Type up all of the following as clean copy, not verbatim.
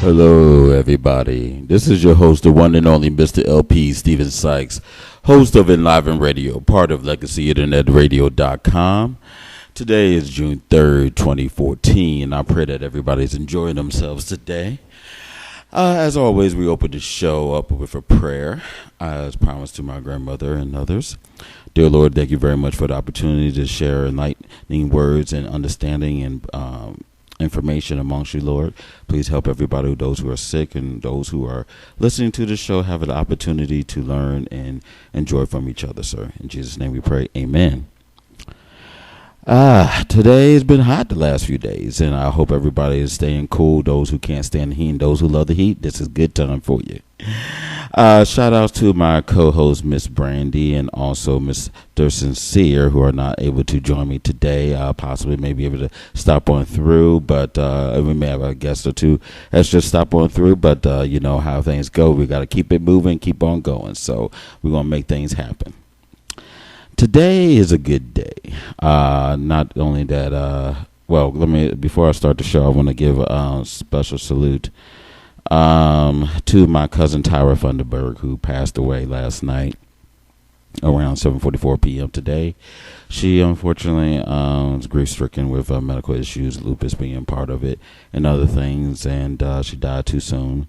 Hello, everybody. This is your host, the one and only Mr. LP, Steven Sykes, host of Enliven Radio, part of LEGACYINTERNETRADIO.com. Today is June 3rd, 2014. I pray that everybody's enjoying themselves today. As always, we open the show up with a prayer, as promised to my grandmother and others. Dear Lord, thank you very much for the opportunity to share enlightening words and understanding and information amongst you, Lord. Please help everybody, those who are sick and those who are listening to the show, have an opportunity to learn and enjoy from each other, sir. In Jesus' name we pray, amen. Today has been hot the last few days, and I hope everybody is staying cool. Those who can't stand the heat and those who love the heat, this is a good time for you. Shout outs to my co-host, Miss Brandy, and also Mr. Sincere, who are not able to join me today. Possibly may be able to stop on through, but we may have a guest or two that's just stop on through, but you know how things go. We got to keep it moving, keep on going, so we're going to make things happen. Today is a good day. Not only that, before I start the show, I want to give a special salute to my cousin Tyra Funderburg, who passed away last night around 7:44 p.m. today. She unfortunately was grief-stricken with medical issues, lupus being part of it, and other things, and she died too soon.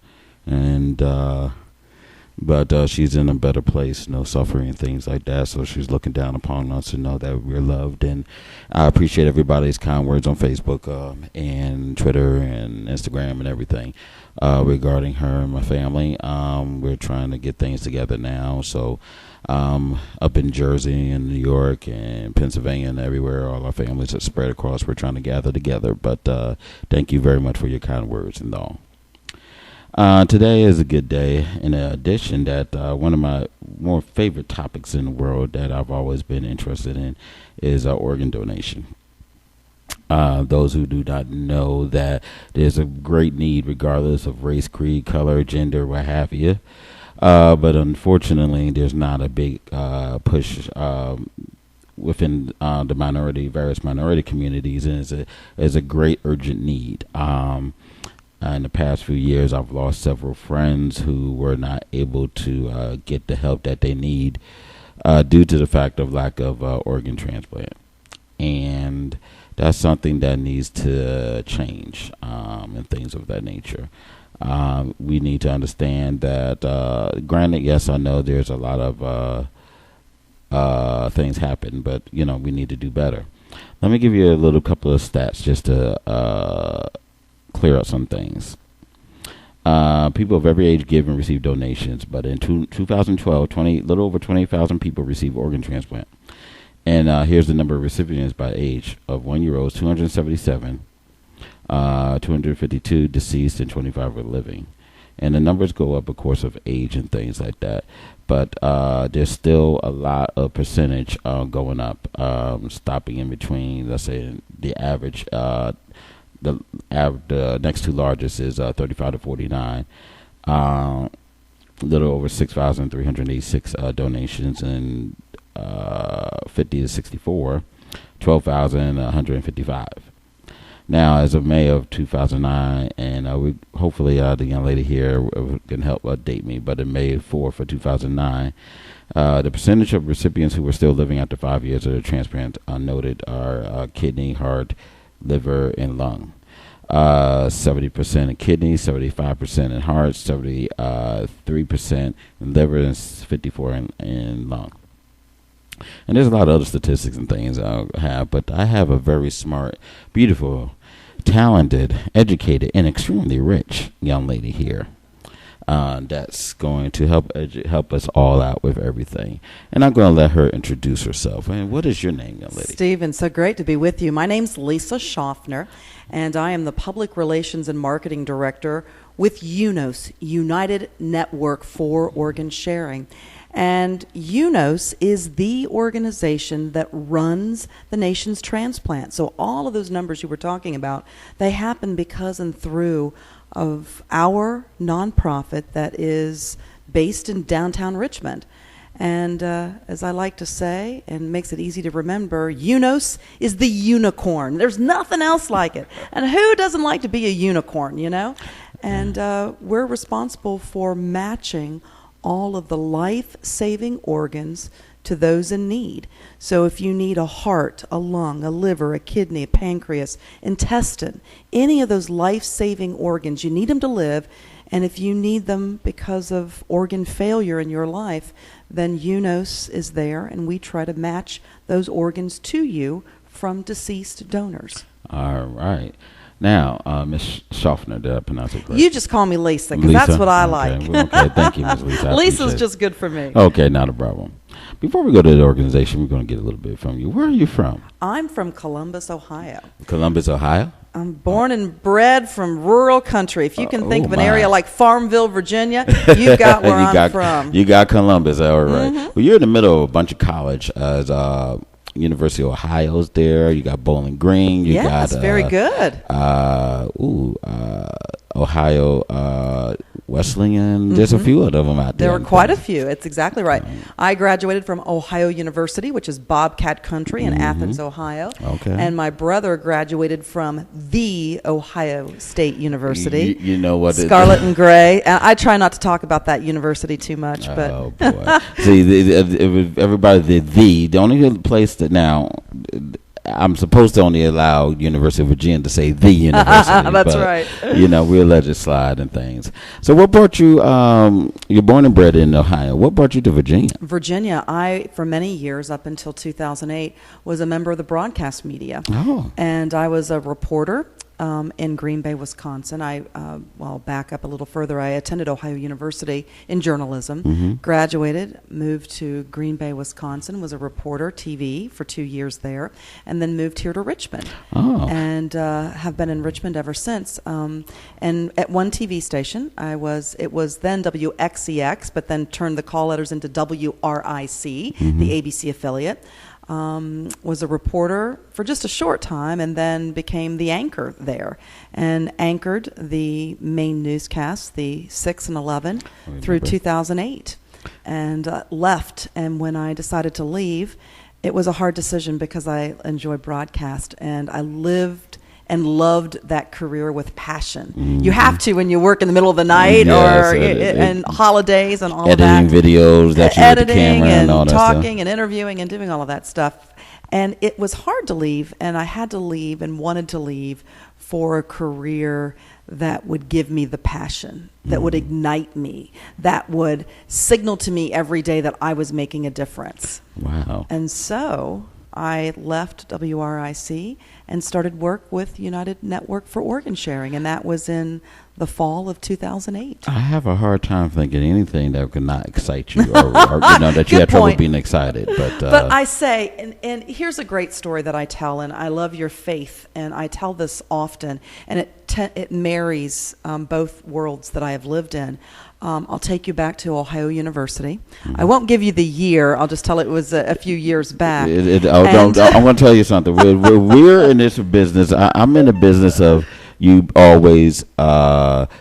But she's in a better place, no suffering and things like that. So she's looking down upon us to know that we're loved. And I appreciate everybody's kind words on Facebook and Twitter and Instagram and everything regarding her and my family. We're trying to get things together now. So up in Jersey and New York and Pennsylvania and everywhere, all our families are spread across. We're trying to gather together. But thank you very much for your kind words and all. Today is a good day. In addition, that one of my more favorite topics in the world that I've always been interested in is organ donation. Those who do not know that there's a great need regardless of race, creed, color, gender, what have you. But unfortunately, there's not a big push within the various minority communities, and it's a great urgent need. In the past few years, I've lost several friends who were not able to get the help that they need due to the fact of lack of organ transplant. And that's something that needs to change and things of that nature. We need to understand that, granted, yes, I know there's a lot of things happen, but, you know, we need to do better. Let me give you a couple of stats just to clear up some things. People of every age give and receive donations, but in 2012, little over 20,000 people received organ transplant. And here's the number of recipients by age: of 1-year-olds, 277, 252 deceased, and 25 were living. And the numbers go up, of course, of age and things like that. But there's still a lot of percentage going up, stopping in between, let's say, the average. The next two largest is 35 to 49. Little over 6,386 donations, and 50 to 64, 12,155. Now, as of May of 2009, and we hopefully the young lady here can help update me, but in May 4th of 2009, the percentage of recipients who were still living after 5 years of the transplant noted are kidney, heart, liver, and lung. 70% in kidneys, 75% in heart, 73% in liver, and 54% in lung. And there's a lot of other statistics and things I have, but I have a very smart, beautiful, talented, educated, and extremely rich young lady here. That's going to help us all out with everything. And I'm going to let her introduce herself. And what is your name, young lady? Steven, so great to be with you. My name's Lisa Schaffner, and I am the Public Relations and Marketing Director with UNOS, United Network for Organ Sharing. And UNOS is the organization that runs the nation's transplant. So all of those numbers you were talking about, they happen because and through of our nonprofit that is based in downtown Richmond. And as I like to say, and makes it easy to remember, UNOS is the unicorn. There's nothing else like it. And who doesn't like to be a unicorn, you know? And we're responsible for matching all of the life-saving organs to those in need. So if you need a heart, a lung, a liver, a kidney, a pancreas, intestine, any of those life-saving organs, you need them to live. And if you need them because of organ failure in your life, then UNOS is there, and we try to match those organs to you from deceased donors. All right. Now, Ms. Schaffner, did I pronounce it correct? You just call me Lisa, because that's what I like. Well, okay, thank you, Ms. Lisa. Lisa's just good for me. Okay, not a problem. Before we go to the organization, we're going to get a little bit from you. Where are you from? I'm from Columbus, Ohio. Columbus, Ohio? I'm born and bred from rural country. If you can think of an area like Farmville, Virginia, you've got where I'm from. You got Columbus, all right. Mm-hmm. Well, you're in the middle of a bunch of college. University of Ohio's there. You got Bowling Green. You got very good. Ohio Wesleyan. There's a few of them out there. There were quite a few. It's exactly right. I graduated from Ohio University, which is Bobcat Country in Athens, Ohio. Okay. And my brother graduated from the Ohio State University. You know what? Scarlet and Gray. I try not to talk about that university too much, but oh boy. See, everybody did the only place that now. I'm supposed to only allow University of Virginia to say the university. That's but, right. We'll let it slide and things. So what brought you, you're born and bred in Ohio. What brought you to Virginia? Virginia, I, for many years, up until 2008, was a member of the broadcast media. Oh. And I was a reporter in Green Bay, Wisconsin. Well, back up a little further. I attended Ohio University in journalism, graduated, moved to Green Bay, Wisconsin, was a reporter, TV, for 2 years there, and then moved here to Richmond. Oh. And have been in Richmond ever since. And at one TV station, it was then WXEX, but then turned the call letters into WRIC, the ABC affiliate. Was a reporter for just a short time and then became the anchor there and anchored the main newscast, the 6 and 11, through 2008 and left. And when I decided to leave, it was a hard decision because I enjoy broadcast and I lived and loved that career with passion. You have to when you work in the middle of the night and holidays and all of that. Editing videos that you with the camera and all that stuff. Talking and interviewing and doing all of that stuff. And it was hard to leave, and I had to leave and wanted to leave for a career that would give me the passion, that would ignite me, that would signal to me every day that I was making a difference. Wow. And so I left WRIC and started work with United Network for Organ Sharing, and that was in the fall of 2008. I have a hard time thinking anything that could not excite you, or that you had trouble being excited. But I say, and here's a great story that I tell, and I love your faith, and I tell this often, and it marries both worlds that I have lived in. I'll take you back to Ohio University. I won't give you the year. I'll just tell it was a few years back. I'm going to tell you something. We're in this business. I'm in the business of you always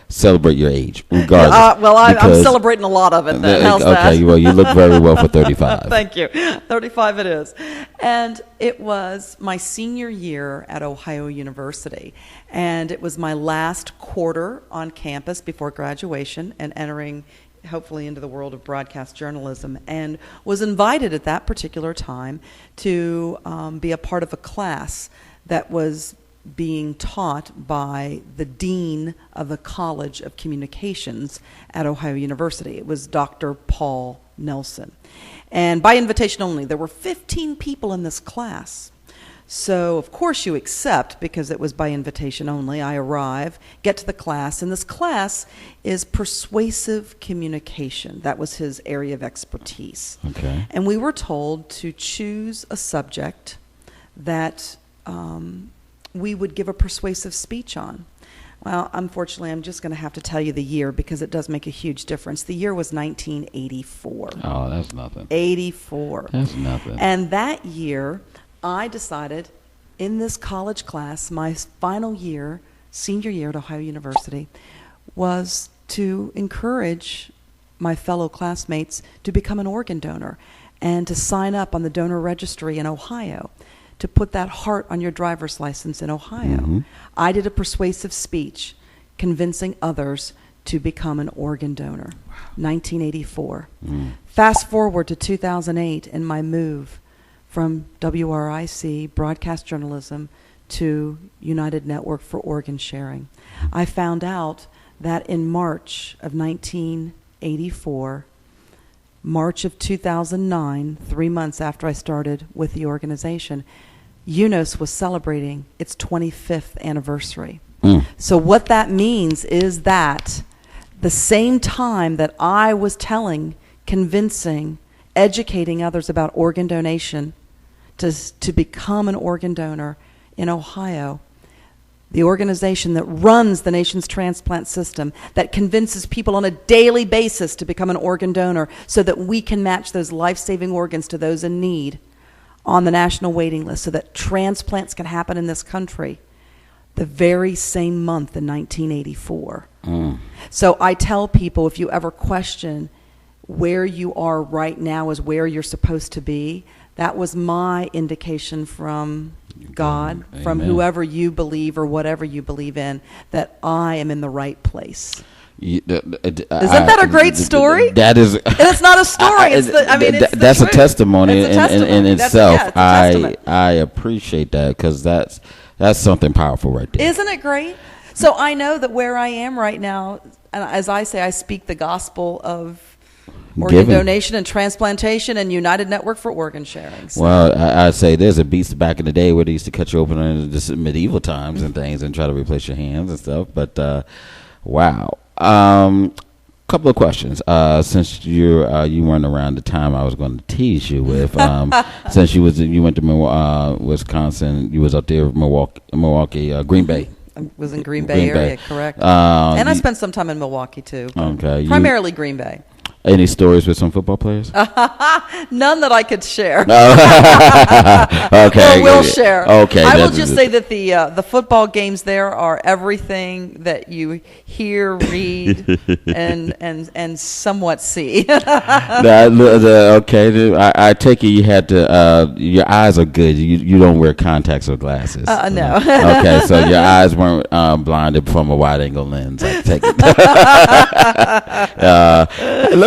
celebrate your age, regardless. I'm celebrating a lot of it then. How's that? Okay, well, you look very well for 35. Thank you. 35 it is. And it was my senior year at Ohio University. And it was my last quarter on campus before graduation and entering hopefully into the world of broadcast journalism, and was invited at that particular time to be a part of a class that was being taught by the dean of the College of Communications at Ohio University. It was Dr. Paul Nelson. And by invitation only, there were 15 people in this class. So, of course, you accept because it was by invitation only. I arrive, get to the class, and this class is persuasive communication. That was his area of expertise. Okay. And we were told to choose a subject that we would give a persuasive speech on. Well, unfortunately, I'm just going to have to tell you the year because it does make a huge difference. The year was 1984. Oh, that's nothing. 84. That's nothing. And that year, I decided in this college class, my final year, senior year at Ohio University, was to encourage my fellow classmates to become an organ donor and to sign up on the donor registry in Ohio, to put that heart on your driver's license in Ohio. I did a persuasive speech convincing others to become an organ donor. 1984. Fast forward to 2008 and my move from WRIC, broadcast journalism, to United Network for Organ Sharing. I found out that in March of 1984, March of 2009, 3 months after I started with the organization, UNOS was celebrating its 25th anniversary. So what that means is that the same time that I was telling, convincing, educating others about organ donation to become an organ donor in Ohio, the organization that runs the nation's transplant system, that convinces people on a daily basis to become an organ donor so that we can match those life-saving organs to those in need on the national waiting list so that transplants can happen in this country, the very same month in 1984. So I tell people, if you ever question where you are right now is where you're supposed to be, that was my indication from God, from whoever you believe or whatever you believe in, that I am in the right place. Isn't that a great story? That is. And it's not a story. It's the, I mean, it's that's the a testimony, it's a testimony in itself. It's a testament. I appreciate that because that's something powerful right there. Isn't it great? So I know that where I am right now, and as I say, I speak the gospel of organ donation and transplantation and United Network for Organ Sharing. So. Well, I'd say there's a beast back in the day where they used to cut you open in just medieval times and things and try to replace your hands and stuff. But wow. Couple of questions. Since you weren't around the time I was going to tease you with, since you went to Wisconsin, you was up there, Milwaukee, Green Bay. I was in Green Bay area, correct. And I spent some time in Milwaukee too. Okay. Primarily Green Bay. Any stories with some football players? None that I could share. Okay. Or will share. Okay. I will just say that the football games there are everything that you hear, read, and somewhat see. Okay. I take it you had to. Your eyes are good. You don't wear contacts or glasses. No. Okay. So your eyes weren't blinded from a wide angle lens. I take it.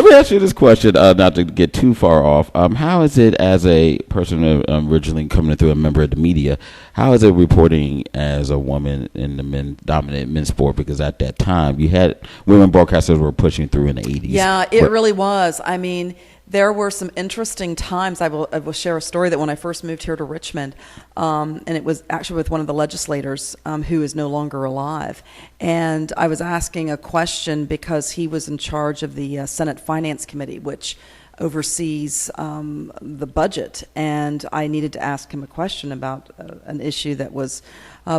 Let me ask you this question, not to get too far off. How is it, as a person originally coming through a member of the media, how is it reporting as a woman in the dominant men's sport? Because at that time, you had women broadcasters were pushing through in the 80s. Yeah, it really was. I mean, there were some interesting times. I will share a story that when I first moved here to Richmond, and it was actually with one of the legislators who is no longer alive. And I was asking a question because he was in charge of the Senate Finance Committee, which oversees the budget. And I needed to ask him a question about an issue that was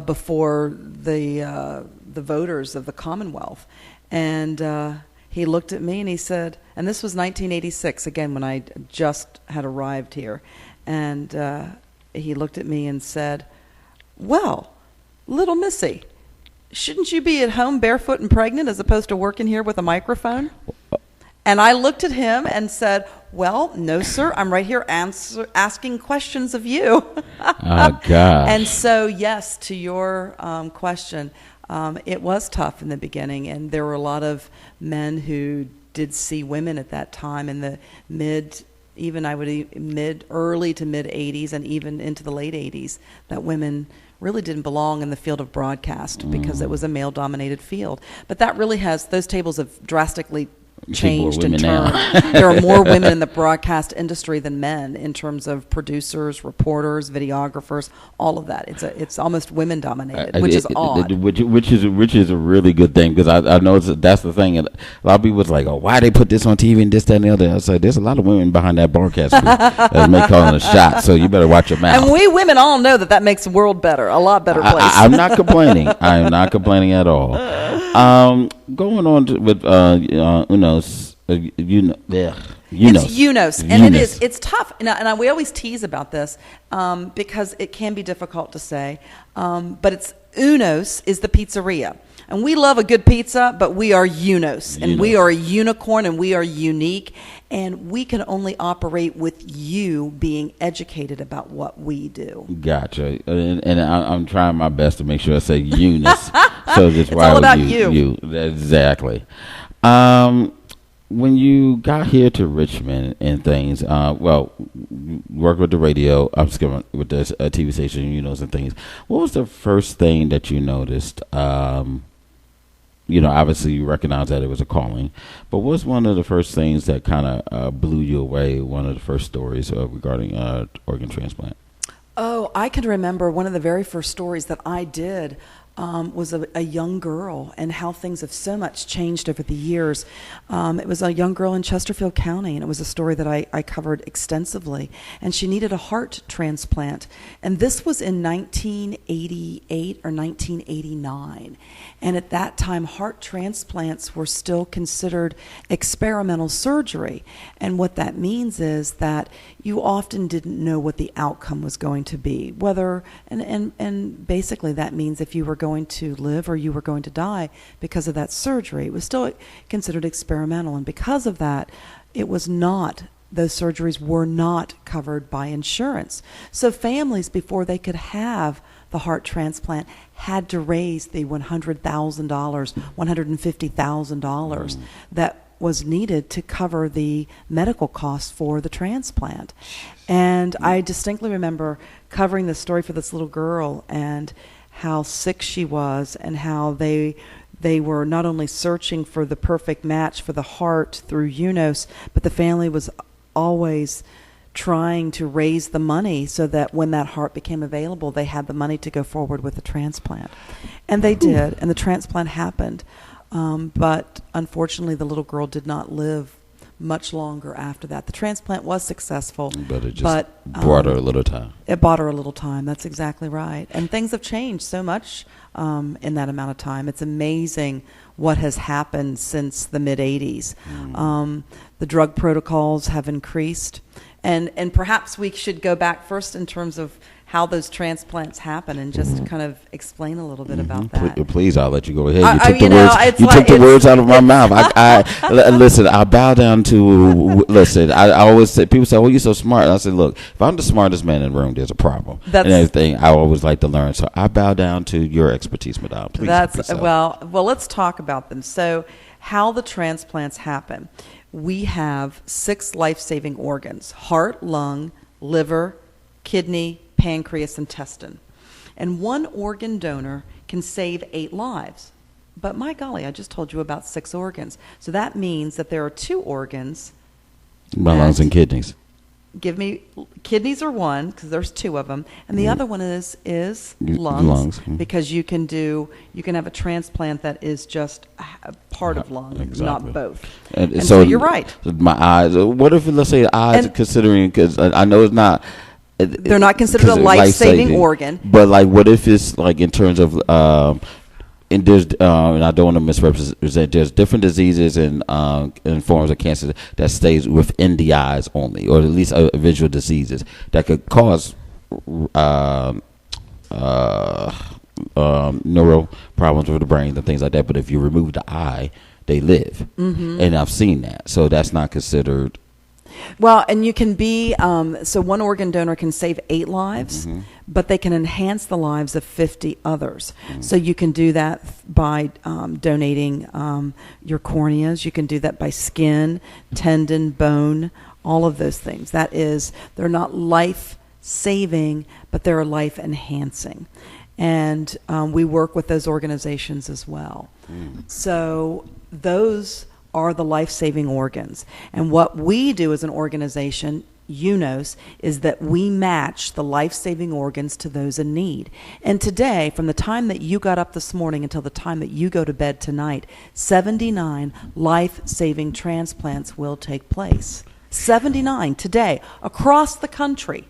before the voters of the Commonwealth. And he looked at me and he said, and this was 1986, again, when I just had arrived here. And he looked at me and said, well, little missy, shouldn't you be at home barefoot and pregnant as opposed to working here with a microphone? And I looked at him and said, well, no, sir, I'm right here asking questions of you. Oh, gosh. And so, yes, to your question, it was tough in the beginning, and there were a lot of men who did see women at that time in the early to mid 80s and even into the late 80s, that women really didn't belong in the field of broadcast because it was a male-dominated field. But that really those tables have drastically changed and turned. There are more women in the broadcast industry than men in terms of producers, reporters, videographers, all of that. It's almost women dominated, which is odd. Which is a really good thing, because I know that's the thing. And a lot of people was like, oh, why they put this on TV and this, that, and the other. I was like, there's a lot of women behind that broadcast that may calling a shot, so you better watch your mouth. And we women all know that makes the world better, a lot better place. I'm not complaining. I am not complaining at all. Going on with UNOS, It's UNOS, and it's tough. And we always tease about this because it can be difficult to say. But it's UNOS is the pizzeria. And we love a good pizza, but we are UNOS. And we are a unicorn, and we are unique. And we can only operate with you being educated about what we do. Gotcha. And I'm trying my best to make sure I say UNOS So just It's why all would about you exactly. When you got here to Richmond and things, well, work with the radio, I'm skipping with the TV station, and things. What was the first thing that you noticed? Obviously you recognize that it was a calling, but what's one of the first things that kind of blew you away? One of the first stories regarding organ transplant. Oh, I can remember one of the very first stories that I did was a young girl, and how things have so much changed over the years. It was a young girl in Chesterfield County, and it was a story that I covered extensively. And she needed a heart transplant. And this was in 1988 or 1989. And at that time, heart transplants were still considered experimental surgery. And what that means is that you often didn't know what the outcome was going to be. And basically that means if you were going to live or you were going to die because of that surgery. It was still considered experimental. And because of that, those surgeries were not covered by insurance. So families, before they could have the heart transplant, had to raise the $100,000, $150,000 that was needed to cover the medical costs for the transplant. And I distinctly remember covering the story for this little girl and how sick she was, and how they were not only searching for the perfect match for the heart through UNOS, but the family was always trying to raise the money so that when that heart became available, they had the money to go forward with the transplant. And they did, and the transplant happened. But unfortunately, the little girl did not live much longer after that. The transplant was successful. But it just brought her a little time. It bought her a little time. That's exactly right. And things have changed so much in that amount of time. It's amazing what has happened since the mid-'80s. The drug protocols have increased. And perhaps we should go back first in terms of how those transplants happen and just kind of explain a little bit about that. Please, I'll let you go ahead. You took the words out of my mouth. Listen, I bow down to, I always say, people say, oh, you're so smart. And I said, look, if I'm the smartest man in the room, there's a problem. And everything, I always like to learn. So I bow down to your expertise, Madame. Please. Well, let's talk about them. So how the transplants happen. We have 6 life-saving organs: heart, lung, liver, kidney, pancreas, intestine. And one organ donor can save 8 lives. But my golly, I just told you about 6 organs. So that means that there are 2 organs. My lungs and kidneys. Kidneys are one, because there's 2 of them, and the other one is lungs. Because you can have a transplant that is just a part of lung, not both. And so you're right. My eyes. What if, let's say, eyes, considering, because I know it's not. They're not considered a life-saving organ. But what if it's in terms of and there's and I don't want to misrepresent. There's different diseases and forms of cancer that stays within the eyes only, or at least visual diseases that could cause neuro problems with the brain and things like that. But if you remove the eye, they live, and I've seen that. So that's not considered. Well, and you can be, so one organ donor can save 8 lives, but they can enhance the lives of 50 others. So you can do that by donating your corneas. You can do that by skin, tendon, bone, all of those things. That is, they're not life-saving, but they're life-enhancing. And we work with those organizations as well. So those are the life-saving organs. And what we do as an organization, UNOS, is that we match the life-saving organs to those in need. And today, from the time that you got up this morning until the time that you go to bed tonight, 79 life-saving transplants will take place. 79 today, across the country.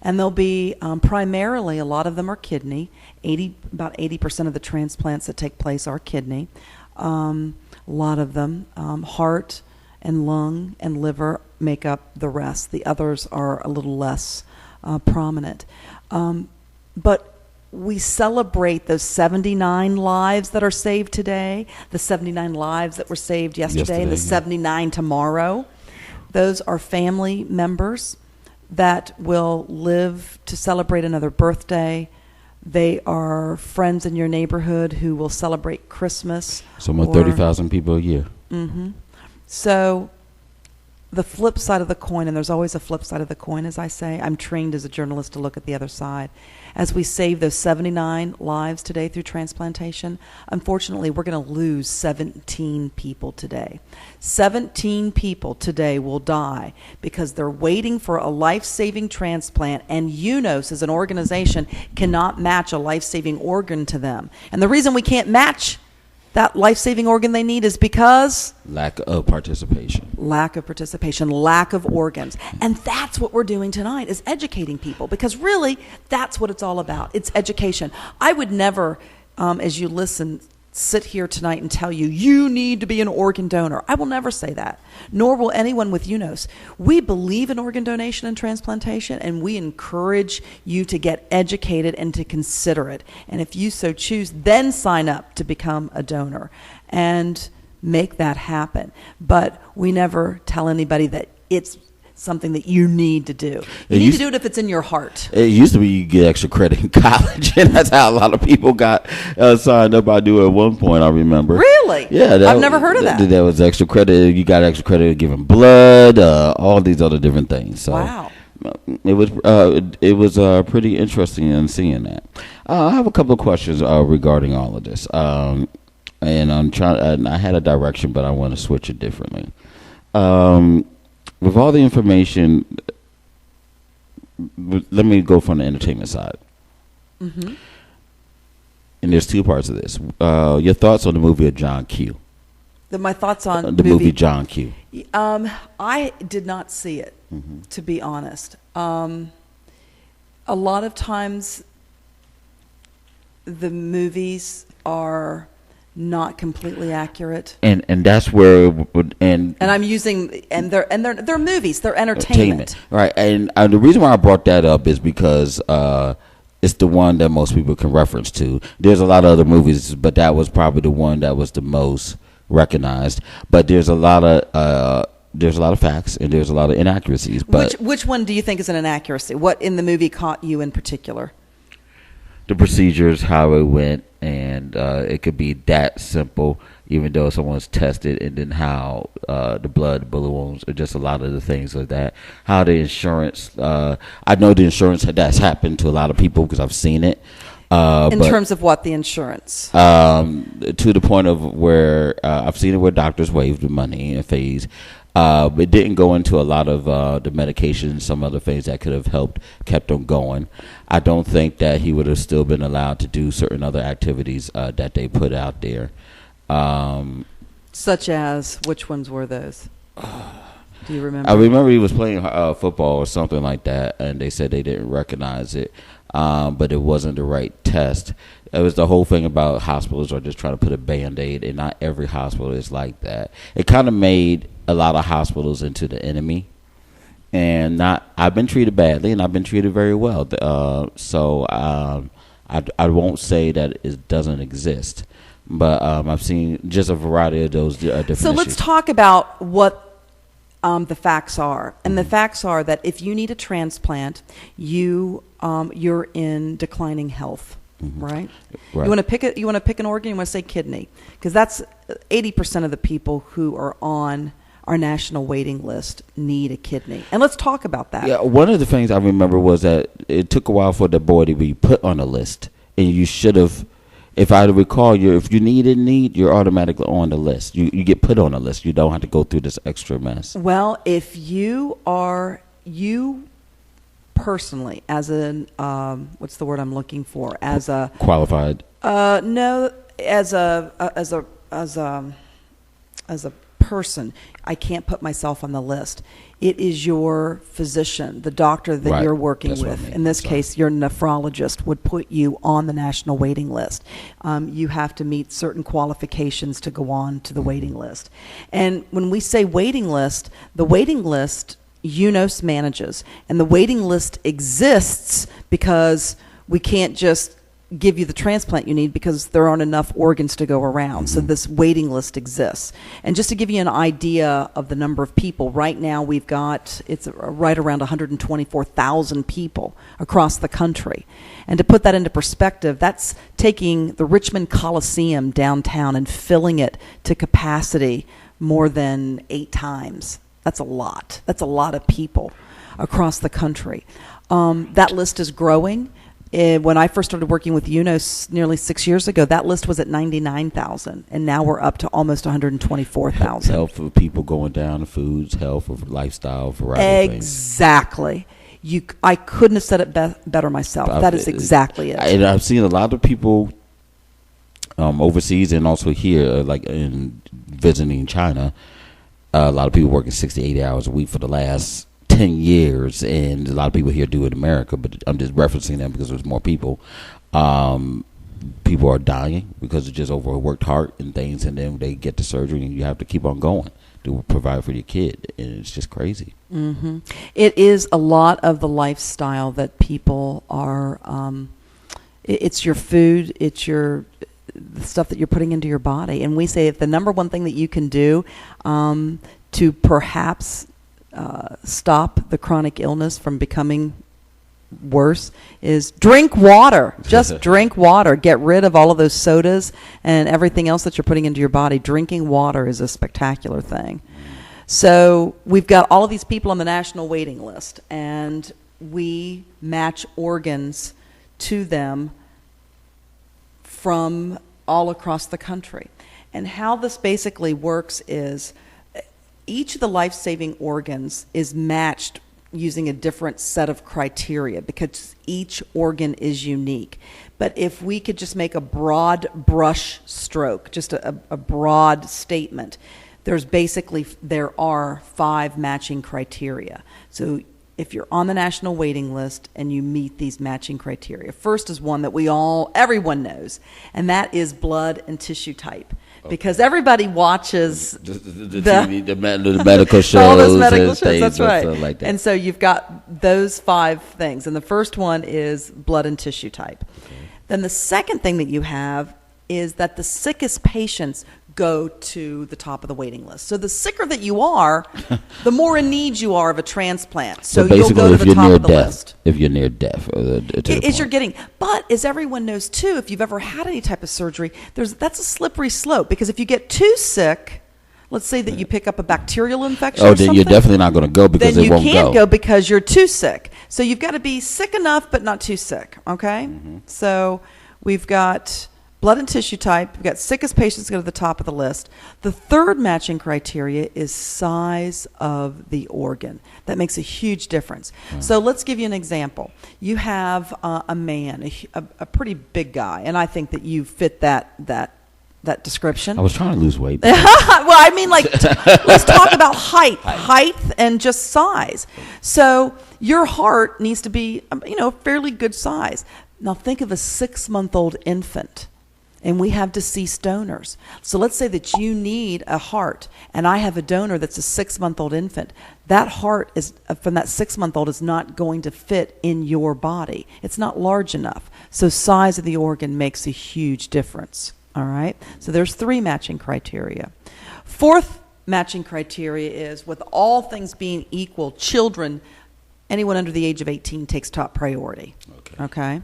And they'll be primarily, a lot of them are kidney. About 80% of the transplants that take place are kidney. A lot of them, heart and lung and liver make up the rest. The others are a little less prominent. But we celebrate those 79 lives that are saved today, the 79 lives that were saved yesterday, and the 79 tomorrow. Those are family members that will live to celebrate another birthday, They are friends in your neighborhood who will celebrate Christmas. Somewhat 30,000 people a year. So the flip side of the coin, and there's always a flip side of the coin, as I say. I'm trained as a journalist to look at the other side. As we save those 79 lives today through transplantation, unfortunately, we're going to lose 17 people today. 17 people today will die because they're waiting for a life-saving transplant, and UNOS as an organization cannot match a life-saving organ to them. And the reason we can't match that life-saving organ they need is because lack of participation, lack of organs. And that's what we're doing tonight, is educating people, because really that's what it's all about. It's education. I would never, as you listen, sit here tonight and tell you, you need to be an organ donor. I will never say that, nor will anyone with UNOS. We believe in organ donation and transplantation, and we encourage you to get educated and to consider it. And if you so choose, then sign up to become a donor and make that happen. But we never tell anybody that it's something that you need to do. You need to do it if it's in your heart. It used to be you get extra credit in college, and that's how a lot of people got signed up. I do at one point, I remember. Really? Yeah. I've never heard of that. That was extra credit. You got extra credit giving blood, all these other different things. So wow. It was pretty interesting in seeing that. I have a couple of questions regarding all of this. And I'm trying. I had a direction, but I want to switch it differently. With all the information, let me go from the entertainment side. And there's two parts of this. Your thoughts on the movie of John Q. My thoughts on the movie John Q. I did not see it, to be honest. A lot of times the movies are not completely accurate, and that's where and I'm using they're movies, they're entertainment, right? And the reason why I brought that up is because it's the one that most people can reference to. There's a lot of other movies, but that was probably the one that was the most recognized. But there's a lot of facts and there's a lot of inaccuracies. But which one do you think is an inaccuracy? What in the movie caught you in particular? The procedures, how it went, and it could be that simple, even though someone's tested, and then how the blood, the bullet wounds, or just a lot of the things like that. How the insurance, I know the insurance that's happened to a lot of people because I've seen it. In terms of what, the insurance? To the point of where I've seen it where doctors waived the money and fees. It didn't go into a lot of the medication and some other things that could have helped, kept him going. I don't think that he would have still been allowed to do certain other activities that they put out there. Such as, which ones were those? Do you remember? I remember he was playing football or something like that, and they said they didn't recognize it, but it wasn't the right test. It was the whole thing about hospitals are just trying to put a Band-Aid, and not every hospital is like that. It kind of made a lot of hospitals into the enemy, and I've been treated badly, and I've been treated very well. So I won't say that it doesn't exist, but I've seen just a variety of those different So let's issues. talk about what the facts are. And the facts are that if you need a transplant, you're in declining health. Right? Right. You want to pick an organ. You want to say kidney, because that's 80% of the people who are on our national waiting list need a kidney. And let's talk about that. Yeah, one of the things I remember was that it took a while for the boy to be put on a list, and you should have. If I recall, if you need, you're automatically on the list. You get put on a list. You don't have to go through this extra mess. Well, if you personally, as an what's the word I'm looking for? As a qualified. No, as a person, I can't put myself on the list. It is your physician, the doctor that Right. you're working That's what with. I mean. In this case, your nephrologist would put you on the national waiting list. You have to meet certain qualifications to go on to the waiting list. And when we say waiting list, the waiting list UNOS manages, and the waiting list exists because we can't just give you the transplant you need because there aren't enough organs to go around. So this waiting list exists. And just to give you an idea of the number of people, right now it's right around 124,000 people across the country. And to put that into perspective, that's taking the Richmond Coliseum downtown and filling it to capacity more than 8 times. That's a lot. That's a lot of people across the country. That list is growing. When I first started working with UNOS nearly 6 years ago, that list was at 99,000, and now we're up to almost 124,000. Health of people going down to foods, health of lifestyle, variety of things. Exactly. I couldn't have said it better myself. That is exactly it. And I've seen a lot of people overseas and also here, like in visiting China, a lot of people working 60, 80 hours a week for the last 10 years, and a lot of people here do it in America, but I'm just referencing them because there's more people. People are dying because of just overworked heart and things, and then they get the surgery and you have to keep on going to provide for your kid, and it's just crazy. It is a lot of the lifestyle that people are, it's your food, it's the stuff that you're putting into your body. And we say if the number one thing that you can do to perhaps stop the chronic illness from becoming worse is drink water. Just drink water. Get rid of all of those sodas and everything else that you're putting into your body. Drinking water is a spectacular thing. So we've got all of these people on the national waiting list, and we match organs to them from all across the country. And how this basically works is each of the life-saving organs is matched using a different set of criteria because each organ is unique. But if we could just make a broad brush stroke, just a broad statement, there are 5 matching criteria. So if you're on the national waiting list and you meet these matching criteria, first is one that everyone knows, and that is blood and tissue type. Because everybody watches the TV, the medical shows, all those medical shows. That's right. Like that. And so you've got those 5 things, and the first one is blood and tissue type. Okay. Then the second thing that you have is that the sickest patients go to the top of the waiting list. So the sicker that you are, the more in need you are of a transplant. So you'll go to the top of the list. If you're near death, but as everyone knows too, if you've ever had any type of surgery, that's a slippery slope, because if you get too sick, let's say that you pick up a bacterial infection or then you're definitely not going to go because it won't go. Then you can't go because you're too sick. So you've got to be sick enough but not too sick, okay? So we've got blood and tissue type. We've got sickest patients go to the top of the list. The third matching criteria is size of the organ. That makes a huge difference. So let's give you an example. You have a man, a pretty big guy, and I think that you fit that description. I was trying to lose weight. Well, I mean, let's talk about height and just size. So your heart needs to be, fairly good size. Now think of a 6-month-old infant. And we have deceased donors. So let's say that you need a heart, and I have a donor that's a 6-month-old infant. That heart from that 6-month-old is not going to fit in your body. It's not large enough. So size of the organ makes a huge difference. All right? So there's 3 matching criteria. 4th matching criteria is, with all things being equal, children, anyone under the age of 18 takes top priority. Okay?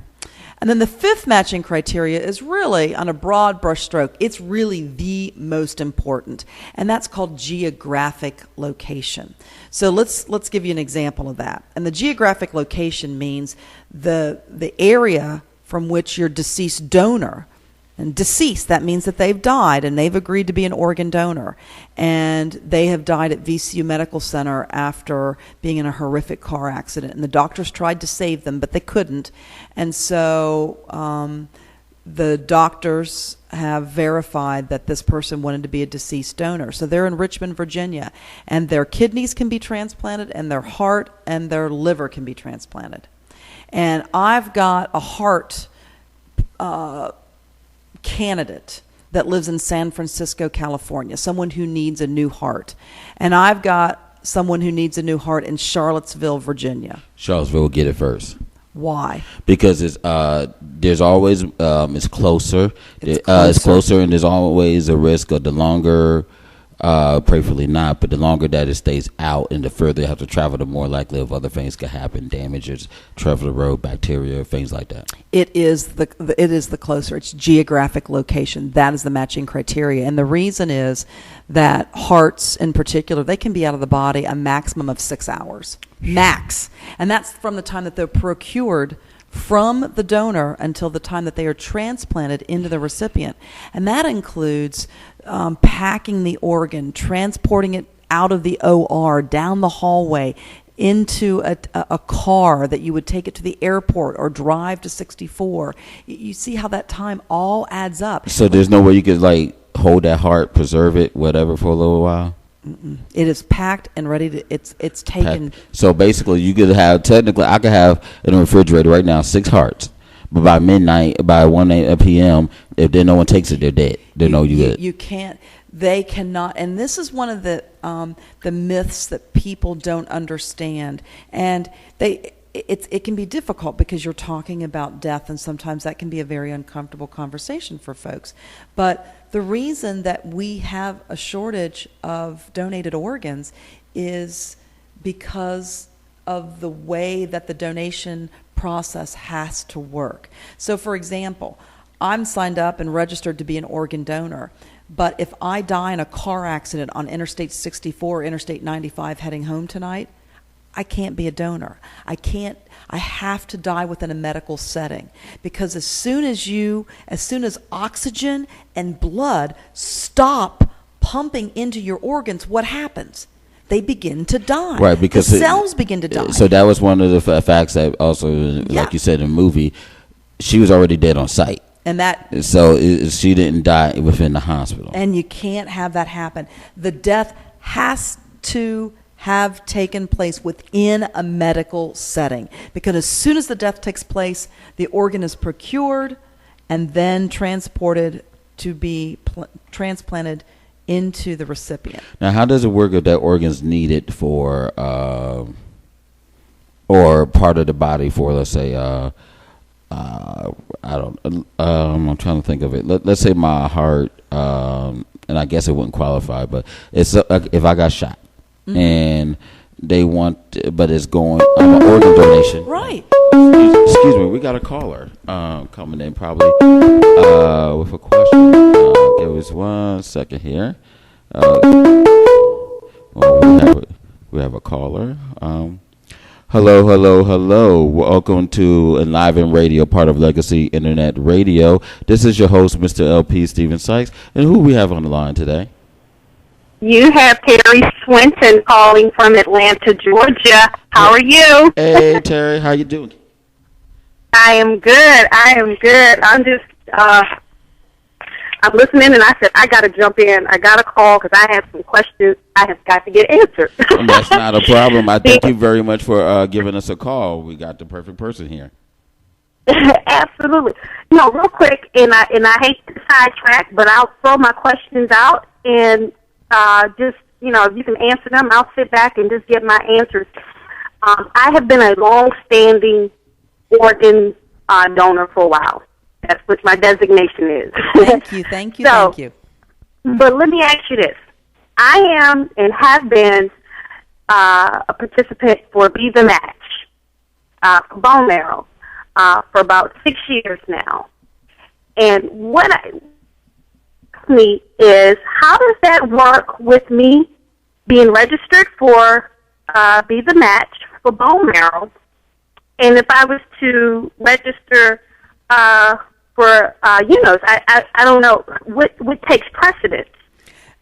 And then the 5th matching criteria is really, on a broad brushstroke, it's really the most important, and that's called geographic location. So let's give you an example of that. And the geographic location means the area from which your deceased donor, and deceased, that means that they've died and they've agreed to be an organ donor. And they have died at VCU Medical Center after being in a horrific car accident. And the doctors tried to save them, but they couldn't. And so the doctors have verified that this person wanted to be a deceased donor. So they're in Richmond, Virginia. And their kidneys can be transplanted, and their heart and their liver can be transplanted. And I've got a heart candidate that lives in San Francisco, California, someone who needs a new heart. And I've got someone who needs a new heart in Charlottesville, Virginia. Charlottesville will get it first. Why? Because it's there's always it's closer. It's closer, and there's always a risk of the longer. Prayerfully not, but the longer that it stays out and the further you have to travel, the more likely of other things could happen, damages, travel the road, bacteria, things like that. It is the closer. It's geographic location. That is the matching criteria. And the reason is that hearts in particular, they can be out of the body a maximum of 6 hours. Max. And that's from the time that they're procured from the donor until the time that they are transplanted into the recipient. And that includes packing the organ, transporting it out of the OR, down the hallway, into a car that you would take it to the airport or drive to 64. You see how that time all adds up. So there's no way you could hold that heart, preserve it, whatever, for a little while? Mm-mm. It is packed and ready to, it's taken. So basically you could have, technically I could have in the refrigerator right now 6 hearts. But by midnight, by 1 p.m., if then no one takes it, they're dead. They know you good. You can't. They cannot. And this is one of the myths that people don't understand. And it can be difficult because you're talking about death, and sometimes that can be a very uncomfortable conversation for folks. But the reason that we have a shortage of donated organs is because of the way that the donation process has to work. So, for example, I'm signed up and registered to be an organ donor, but if I die in a car accident on Interstate 64 or Interstate 95 heading home tonight, I can't be a donor. I have to die within a medical setting, because as soon as oxygen and blood stop pumping into your organs, what happens? They begin to die. Right, because the cells begin to die. So that was one of the facts that also, like you said in the movie, she was already dead on sight. And that, so she didn't die within the hospital. And you can't have that happen. The death has to have taken place within a medical setting, because as soon as the death takes place, the organ is procured and then transported to be transplanted into the recipient. Now, how does it work if that organ's needed for or part of the body for, let's say, I'm trying to think of it. Let's say my heart, and I guess it wouldn't qualify, but it's if I got shot, mm-hmm. and they want, but it's going an organ donation. Right. Excuse me, we got a caller coming in probably with a question. Give us 1 second here. We have a caller. Hello. Welcome to Enliven Radio, part of Legacy Internet Radio. This is your host, Mr. LP Steven Sykes. And who we have on the line today? You have Terry Swinton calling from Atlanta, Georgia. How are you? Hey, Terry. How you doing? I am good. I'm just, I'm listening, and I said, I got to jump in. I got to call because I have some questions I have got to get answered. That's not a problem. I thank you very much for giving us a call. We got the perfect person here. Absolutely. No, real quick, and I hate to sidetrack, but I'll throw my questions out, and just, if you can answer them, I'll sit back and just give my answers. I have been a long-standing organ donor for a while. That's what my designation is. Thank you. But let me ask you this. I am and have been a participant for Be the Match for bone marrow for about 6 years now. And what me is, how does that work with me being registered for Be the Match for bone marrow? And if I was to register for I don't know what takes precedence.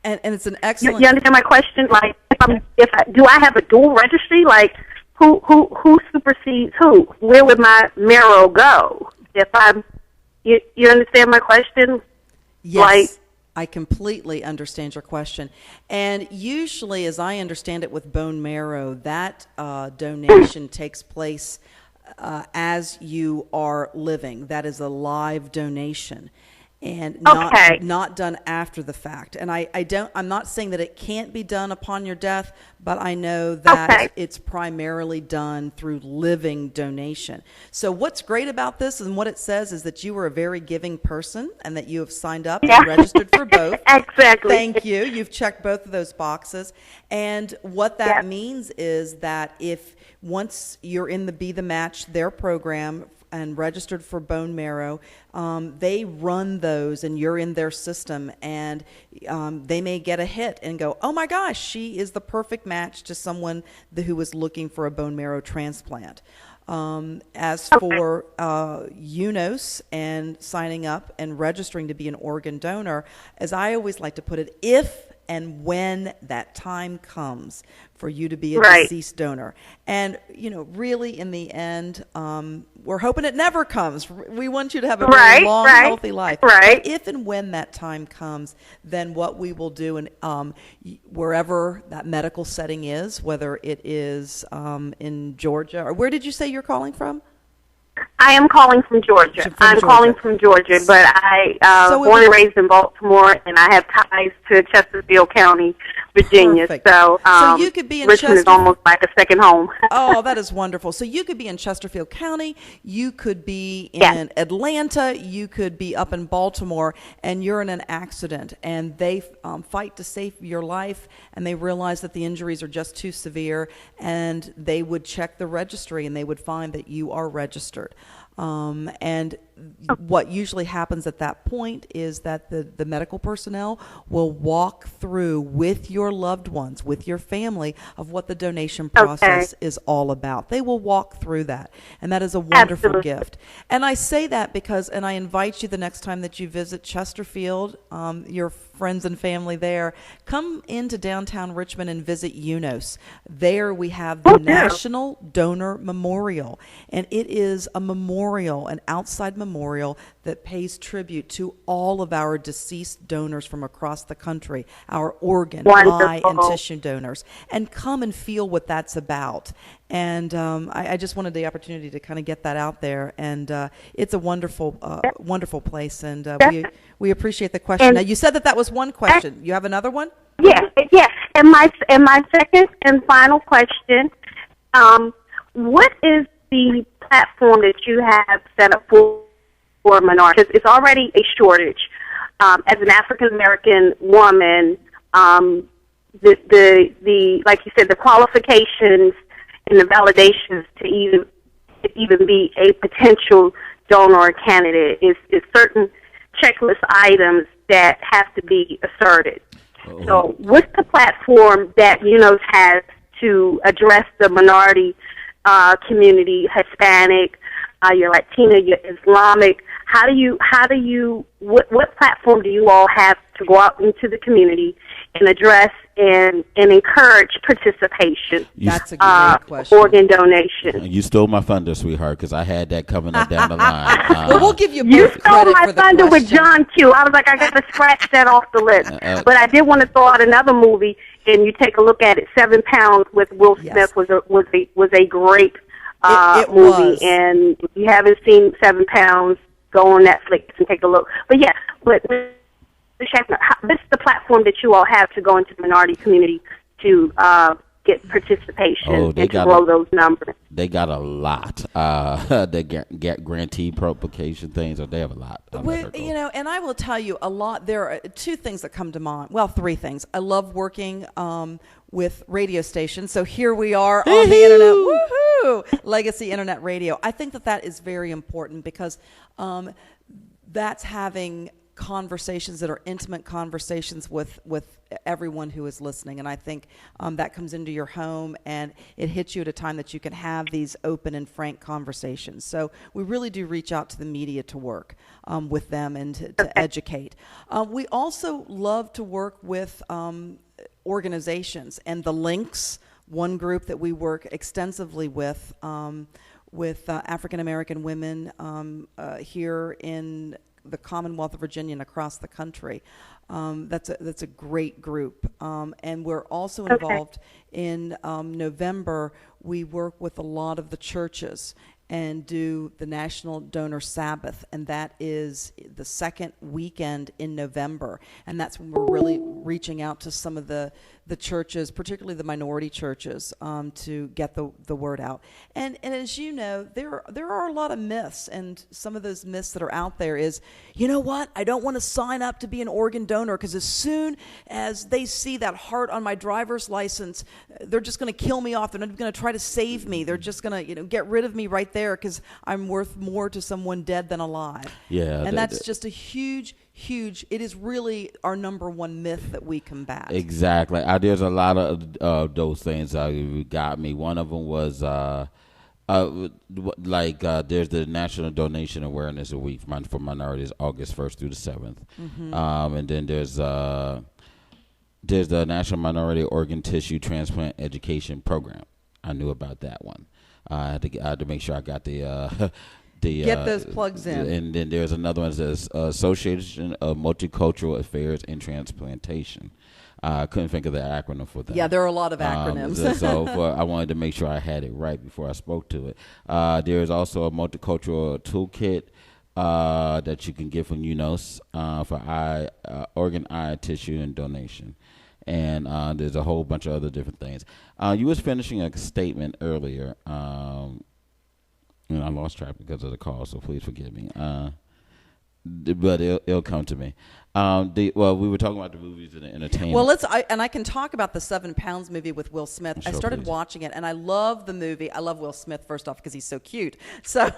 And it's an excellent. You understand my question? Like, do I have a dual registry? Like, who supersedes who? Where would my marrow go if I'm? You understand my question? Yes. I completely understand your question. And usually, as I understand it with bone marrow, that donation takes place as you are living. That is a live donation. and Okay. not done after the fact. And I'm not saying that it can't be done upon your death, but I know that Okay. it's primarily done through living donation. So what's great about this and what it says is that you are a very giving person and that you have signed up Yeah. and registered for both. Exactly. Thank you. You've checked both of those boxes. And what that Yep. means is that if once you're in the Be the Match, their program, and registered for bone marrow, they run those and you're in their system, and they may get a hit and go, oh my gosh, she is the perfect match to someone who is looking for a bone marrow transplant. As for UNOS and signing up and registering to be an organ donor, as I always like to put it, if and when that time comes for you to be a Right. deceased donor. And, really in the end, we're hoping it never comes. We want you to have a very Right, long, right, healthy life. right. But if and when that time comes, then what we will do, and wherever that medical setting is, whether it is in Georgia, or where did you say you're calling from? I am calling from Georgia. From I'm Georgia. calling from Georgia, but I So it born and would- raised in Baltimore, and I have ties to Chesterfield County, Virginia. Perfect. So, So you could be in Richmond is Chester- almost like a second home. Oh, that is wonderful. So you could be in Chesterfield County, you could be in Yes. Atlanta, you could be up in Baltimore, and you're in an accident, and they fight to save your life, and they realize that the injuries are just too severe, and they would check the registry, and they would find that you are registered. And what usually happens at that point is that the medical personnel will walk through with your loved ones, with your family, of what the donation process is all about. They will walk through that, and that is a wonderful Absolutely. gift. And I say that because, and I invite you the next time that you visit Chesterfield, your friends and family there, come into downtown Richmond and visit UNOS. There we have the National Donor Memorial, and it is a memorial, an outside memorial that pays tribute to all of our deceased donors from across the country, our organ, eye, and Wonderful. tissue donors, and come and feel what that's about. And I just wanted the opportunity to kind of get that out there, and it's a wonderful, wonderful place, and we appreciate the question. And- now, you said that was one question. You have another one? Yeah, yeah. And my second and final question, what is the platform that you have set up for minorities? It's already a shortage. As an African American woman, the like you said, the qualifications and the validations to even be a potential donor or candidate is certain checklist items that have to be asserted. So what's the platform that UNOS has to address the minority community, Hispanic, your Latina, your Islamic? What platform do you all have to go out into the community and address and encourage participation? That's a great question. Organ donation. You stole my thunder, sweetheart, because I had that coming up down the line. Well, we'll give you both You stole credit my for the thunder with question. John Q. I was like, I got to scratch that off the list. But I did want to throw out another movie, and you take a look at it. 7 Pounds with Will Yes. Smith was a great It movie. was. And if you haven't seen 7 Pounds, go on Netflix and take a look. But yeah, this is the platform that you all have to go into the minority community to get participation and to grow those numbers. They got a lot. They get grantee publication things, or they have a lot. And I will tell you a lot. There are two things that come to mind. Well, three things. I love working with radio stations. So here we are on the internet. Woohoo! Legacy Internet Radio. I think that is very important because that's having conversations that are intimate conversations with everyone who is listening, and I think that comes into your home and it hits you at a time that you can have these open and frank conversations. So we really do reach out to the media to work with them and to educate. We also love to work with organizations, and the Links, one group that we work extensively with African American women here in the Commonwealth of Virginia and across the country. That's a great group. And we're also involved in November. We work with a lot of the churches, and do the National Donor Sabbath, and that is the second weekend in November. And that's when we're really reaching out to some of the churches, particularly the minority churches, to get the word out. And as you know, there are a lot of myths, and some of those myths that are out there is, you know what, I don't want to sign up to be an organ donor because as soon as they see that heart on my driver's license, they're just going to kill me off. They're not going to try to save me. They're just going to get rid of me right there because I'm worth more to someone dead than alive. Yeah, and that's just a huge, it is really our number one myth that we combat. Exactly. There's a lot of those things that got me. One of them was there's the National Donation Awareness Week for minorities, August 1st through the 7th. Mm-hmm. And then there's the National Minority Organ Tissue Transplant Education Program. I knew about that one. I had to make sure I got the get those plugs in. And then there's another one that says Association of Multicultural Affairs and Transplantation. I couldn't think of the acronym for that. Yeah, there are a lot of acronyms. I wanted to make sure I had it right before I spoke to it. There's also a multicultural toolkit that you can get from UNOS for organ, eye, tissue, and donation. And there's a whole bunch of other different things. You was finishing a statement earlier, and I lost track because of the call, so please forgive me. But it'll come to me. We were talking about the movies and the entertainment. Well, I can talk about the 7 Pounds movie with Will Smith. Sure, I started please. watching it, and I love the movie. I love Will Smith, first off, because he's so cute. So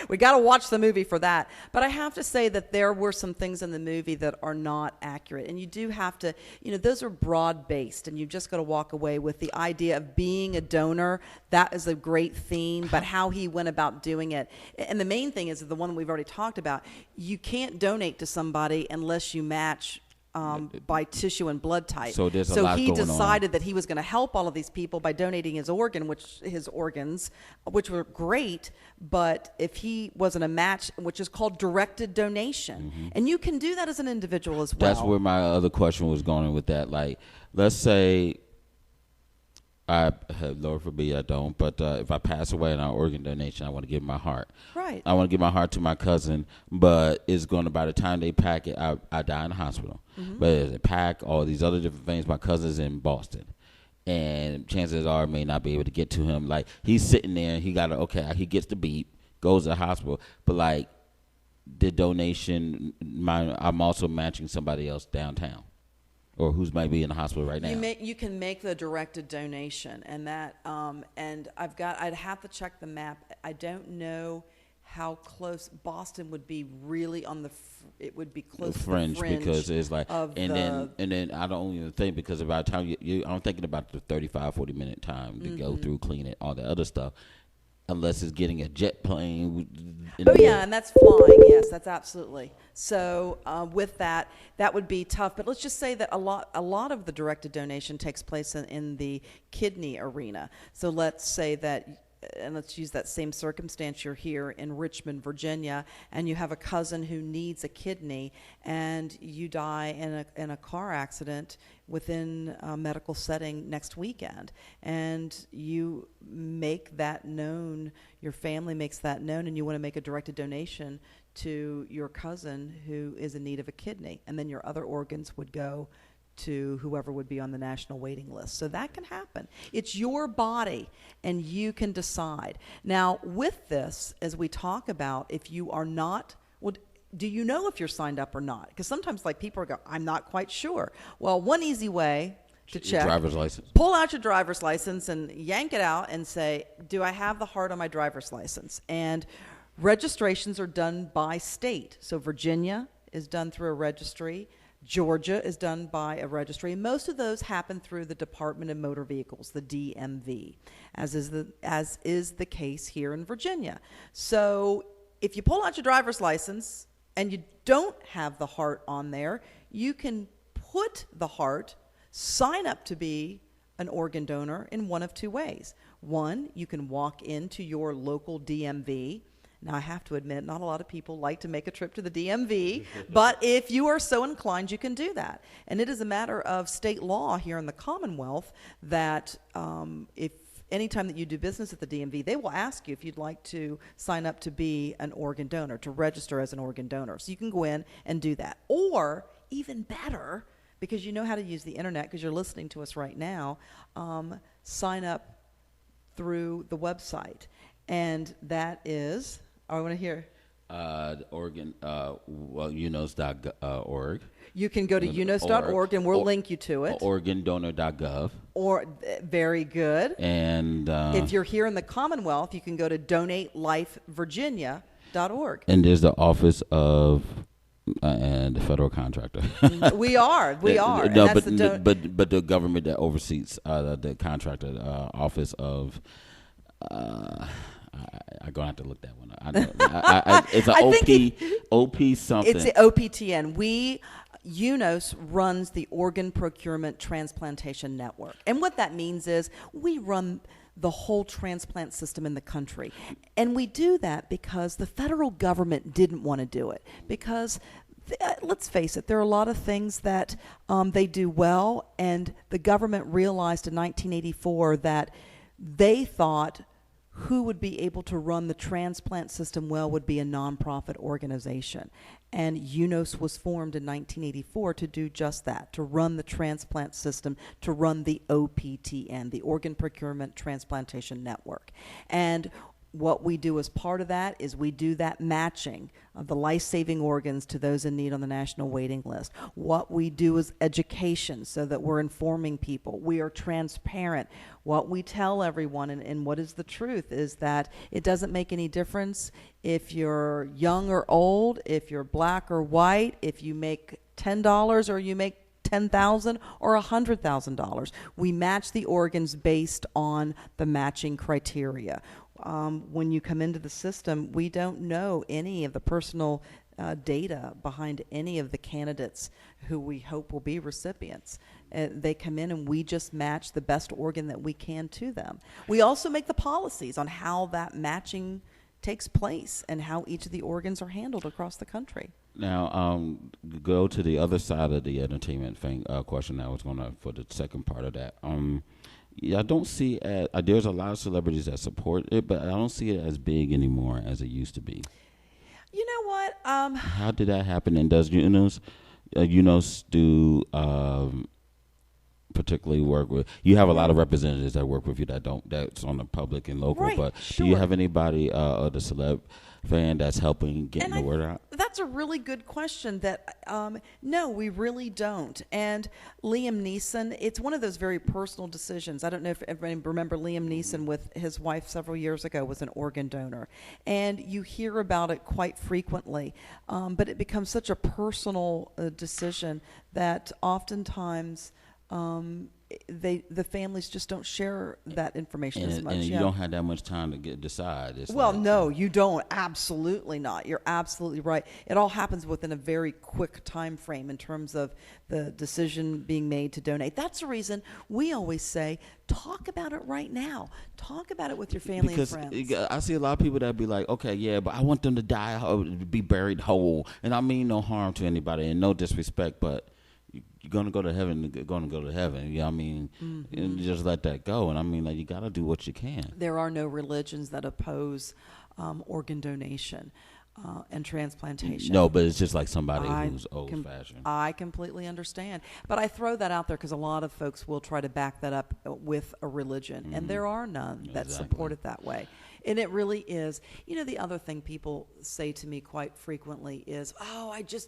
we got to watch the movie for that. But I have to say that there were some things in the movie that are not accurate. And you do have to, those are broad-based, and you've just got to walk away with the idea of being a donor. That is a great theme, but how he went about doing it. And the main thing is the one we've already talked about. You can't donate to somebody unless you match by tissue and blood type. So there's a lot he going on. decided that he was going to help all of these people by donating his organs, which were great. But if he wasn't a match, which is called directed donation, Mm-hmm. and you can do that as an individual as well. That's where my other question was going with that. Like, let's say Lord forbid I don't, but if I pass away in an organ donation, I want to give my heart. Right. I want to give my heart to my cousin, but it's going to, by the time they pack it, I die in the hospital. Mm-hmm. But as they pack all these other different things, my cousin's in Boston. And chances are I may not be able to get to him. Like, he's sitting there, he gets the beep, goes to the hospital, but like the donation, I'm also matching somebody else downtown, or who's might be in the hospital right now. You can make the directed donation, and that and I'd have to check the map. I don't know how close Boston would be really on it would be close fringe, to the fringe because it's like, then I don't even think, because by the time I'm thinking about the 35-40 minute time to go through, clean it, all the other stuff, unless it's getting a jet plane. And that's flying. Yes, that's absolutely. So with that would be tough. But let's just say that a lot of the directed donation takes place in the kidney arena. So let's say that, and let's use that same circumstance. You're here in Richmond, Virginia, and you have a cousin who needs a kidney, and you die in a car accident within a medical setting next weekend, and you make that known, your family makes that known, and you want to make a directed donation to your cousin who is in need of a kidney, and then your other organs would go to whoever would be on the national waiting list. So that can happen. It's your body, and you can decide. Now, with this, as we talk about, if you are not, well, do you know if you're signed up or not? Because sometimes, like, people go, I'm not quite sure. Well, one easy way to check. Driver's license. Pull out your driver's license and yank it out and say, do I have the heart on my driver's license? And registrations are done by state. So Virginia is done through a registry. Georgia is done by a registry. Most of those happen through the Department of Motor Vehicles, the DMV, as is the case here in Virginia. So if you pull out your driver's license and you don't have the heart on there, you can put the heart, sign up to be an organ donor in one of two ways. One, you can walk into your local DMV. Now, I have to admit, not a lot of people like to make a trip to the DMV, but if you are so inclined, you can do that. And it is a matter of state law here in the Commonwealth that if anytime that you do business at the DMV, they will ask you if you'd like to sign up to be an organ donor, to register as an organ donor. So you can go in and do that. Or, even better, because you know how to use the internet because you're listening to us right now, sign up through the website. And that is, I want to hear. Oregon, UNOS.org. You can go to unos.org and we'll link you to it. OrganDonor.gov. Or very good. And if you're here in the Commonwealth, you can go to DonateLifeVirginia.org. And there's the Office of and the federal contractor. We are. No, but the government that oversees the contractor Office of. I'm gonna have to look that one up. I know. It's an OP something. It's the OPTN. UNOS runs the Organ Procurement Transplantation Network, and what that means is we run the whole transplant system in the country, and we do that because the federal government didn't want to do it. Because let's face it, there are a lot of things that they do well, and the government realized in 1984 that they thought who would be able to run the transplant system well would be a nonprofit organization. And UNOS was formed in 1984 to do just that, to run the transplant system, to run the OPTN, the Organ Procurement Transplantation Network. And what we do as part of that is we do that matching of the life-saving organs to those in need on the national waiting list. What we do is education so that we're informing people. We are transparent. What we tell everyone, and what is the truth, is that it doesn't make any difference if you're young or old, if you're black or white, if you make $10 or you make $10,000 or $100,000. We match the organs based on the matching criteria. When you come into the system, we don't know any of the personal data behind any of the candidates who we hope will be recipients. They come in and we just match the best organ that we can to them. We also make the policies on how that matching takes place and how each of the organs are handled across the country. Now, go to the other side of the entertainment thing, question I was going to, for the second part of that. I don't see it, there's a lot of celebrities that support it, but I don't see it as big anymore as it used to be. You know what? How did that happen? And does UNOS do particularly work with? You have a lot of representatives that work with you that's on the public and local, right, but sure. Do you have anybody the celeb fan that's helping getting the word out? That's a really good question. That no, we really don't. And Liam Neeson, it's one of those very personal decisions. I don't know if everybody remember Liam Neeson with his wife several years ago was an organ donor, and you hear about it quite frequently. But it becomes such a personal decision that oftentimes the families just don't share that information as much. And you don't have that much time to decide. No, you don't. Absolutely not. You're absolutely right. It all happens within a very quick time frame in terms of the decision being made to donate. That's the reason we always say, talk about it right now. Talk about it with your family and friends. Because I see a lot of people that be like, okay, yeah, but I want them to die, to be buried whole. And I mean no harm to anybody and no disrespect, but you're going to go to heaven, you know what I mean? Mm-hmm. And you just let that go. And I mean, like, you got to do what you can. There are no religions that oppose organ donation and transplantation. No, but it's just like somebody who's old-fashioned. I completely understand. But I throw that out there because a lot of folks will try to back that up with a religion. Mm-hmm. And there are none that support it that way. And it really is. You know, the other thing people say to me quite frequently is,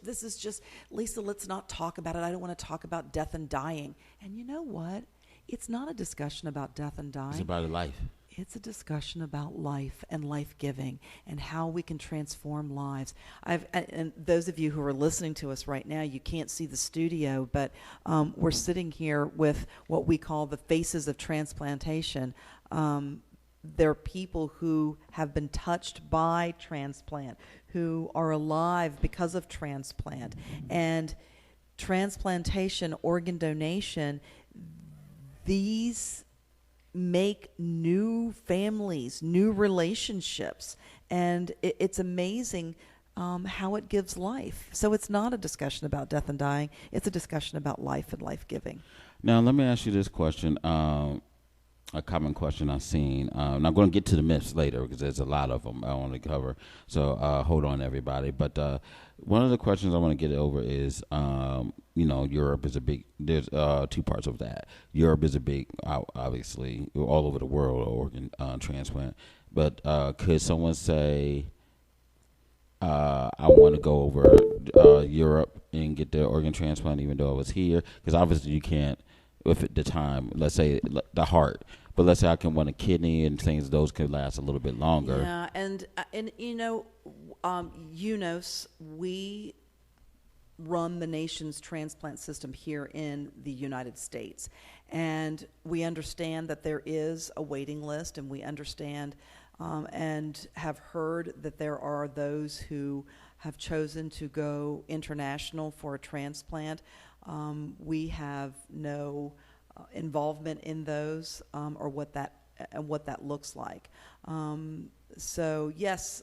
this is just, Lisa, let's not talk about it. I don't want to talk about death and dying. And you know what? It's not a discussion about death and dying. It's about life. It's a discussion about life and life-giving and how we can transform lives. And those of you who are listening to us right now, you can't see the studio, but we're sitting here with what we call the faces of transplantation. They're people who have been touched by transplant, who are alive because of transplant. And transplantation, organ donation, these make new families, new relationships. And it's amazing how it gives life. So it's not a discussion about death and dying. It's a discussion about life and life-giving. Now, let me ask you this question. a common question I've seen. And I'm going to get to the myths later because there's a lot of them I want to cover. So hold on, everybody. But one of the questions I want to get over is, Europe is a big. There's two parts of that. Europe is a big, obviously, all over the world organ transplant. But could someone say, I want to go over Europe and get the organ transplant, even though I was here? Because obviously you can't. With the time, let's say the heart, but let's say I can want a kidney and things; those could last a little bit longer. Yeah, and UNOS, we run the nation's transplant system here in the United States, and we understand that there is a waiting list, and we understand and have heard that there are those who have chosen to go international for a transplant. We have no involvement in those or what that looks like. So yes,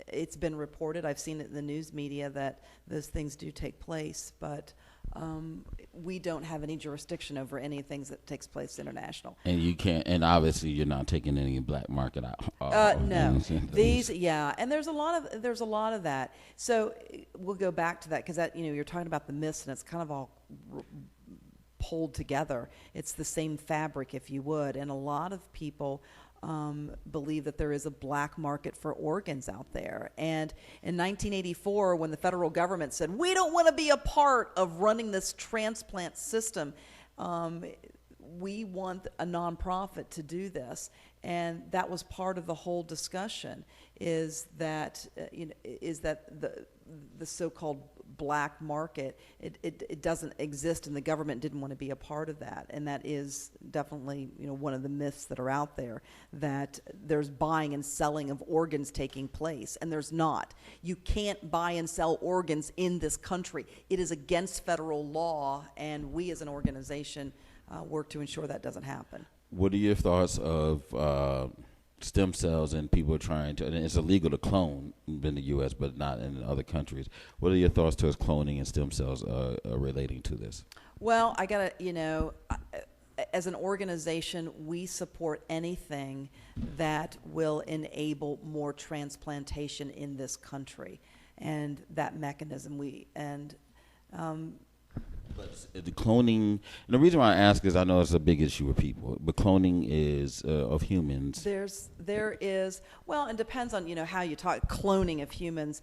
it's been reported. I've seen it in the news media that those things do take place, but we don't have any jurisdiction over any things that takes place international. And you can't. And obviously, you're not taking any black market out. No, and there's a lot of that. So we'll go back to that because that you're talking about the myths, and it's kind of all pulled together. It's the same fabric, if you would, and a lot of people believe that there is a black market for organs out there. And in 1984, when the federal government said, we don't want to be a part of running this transplant system, we want a nonprofit to do this. And that was part of the whole discussion, is that the so-called black market, it doesn't exist, and the government didn't want to be a part of that. And that is definitely one of the myths that are out there, that there's buying and selling of organs taking place, and there's not. You can't buy and sell organs in this country. It is against federal law, and we as an organization work to ensure that doesn't happen. What are your thoughts of stem cells and people trying to, and it's illegal to clone in the U.S., but not in other countries. What are your thoughts towards cloning and stem cells relating to this? Well, I got to, as an organization, we support anything that will enable more transplantation in this country. And that mechanism, but the cloning, and the reason why I ask is I know it's a big issue with people, but cloning is of humans. There is, well, it depends on, how you talk cloning of humans.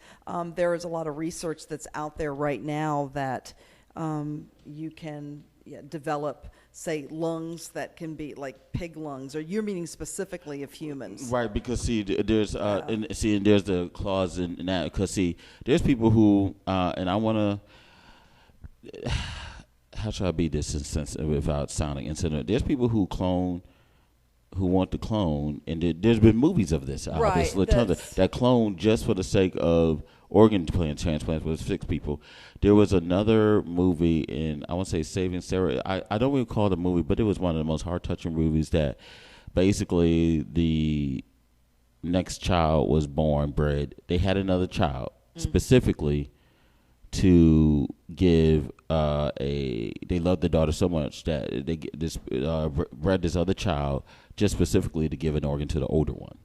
There is a lot of research that's out there right now that you can develop, say, lungs that can be like pig lungs, or you're meaning specifically of humans. Right, because there's and there's the clause in that, because there's people who, and I want to, how should I be this insensitive without sounding insensitive? There's people who want to clone, and there's been movies of this. Obviously, that clone just for the sake of organ transplants with 6 people. There was another movie in, I want to say Saving Sarah. I don't recall the movie, but it was one of the most heart-touching movies that basically the next child was bred. They had another child specifically to give they loved the daughter so much that they bred this other child just specifically to give an organ to the older one.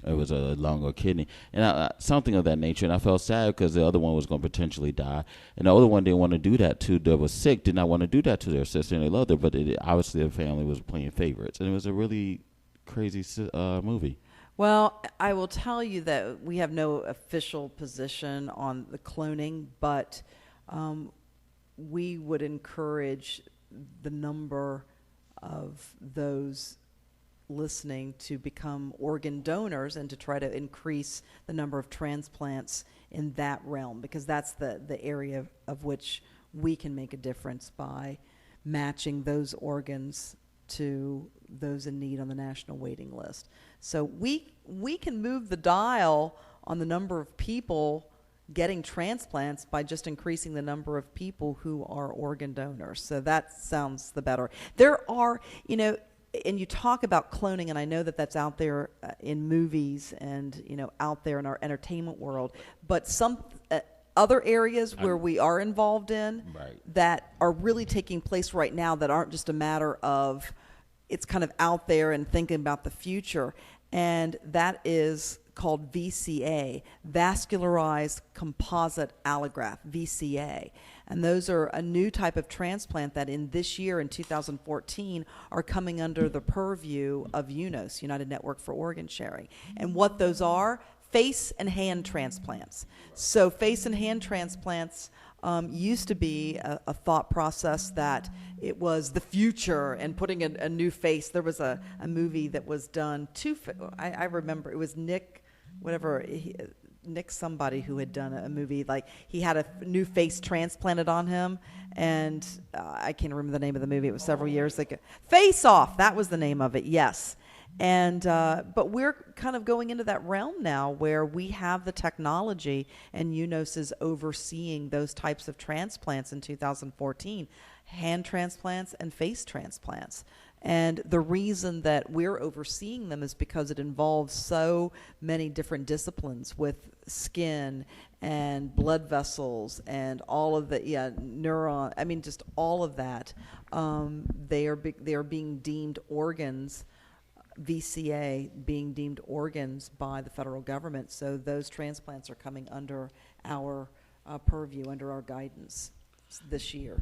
It was a lung or kidney, and something of that nature. And I felt sad because the other one was going to potentially die, and the other one didn't want to do that to. That was sick, did not want to do that to their sister, and they loved her. But obviously, the family was playing favorites, and it was a really crazy movie. Well, I will tell you that we have no official position on the cloning, but we would encourage the number of those listening to become organ donors and to try to increase the number of transplants in that realm, because that's the area of which we can make a difference by matching those organs to those in need on the national waiting list. So we can move the dial on the number of people getting transplants by just increasing the number of people who are organ donors. So that sounds the better. There are, and you talk about cloning, and I know that that's out there in movies and, out there in our entertainment world, but some other areas where we are involved in that are really taking place right now that aren't just a matter of it's kind of out there and thinking about the future, and that is called VCA, vascularized composite allograft, VCA. And those are a new type of transplant that in this year, in 2014, are coming under the purview of UNOS, United Network for Organ Sharing. And what those are, face and hand transplants. So face and hand transplants used to be a thought process that it was the future and putting a new face. There was a movie that was done, I remember, it was Nick somebody who had done a movie, like he had a new face transplanted on him, and I can't remember the name of the movie. It was several years ago. Face Off, that was the name of it, yes. And but we're kind of going into that realm now where we have the technology, and UNOS is overseeing those types of transplants in 2014, hand transplants and face transplants. And the reason that we're overseeing them is because it involves so many different disciplines with skin and blood vessels and all of the neuron. I mean, just all of that. They are being deemed organs. VCA being deemed organs by the federal government. So those transplants are coming under our purview, under our guidance this year.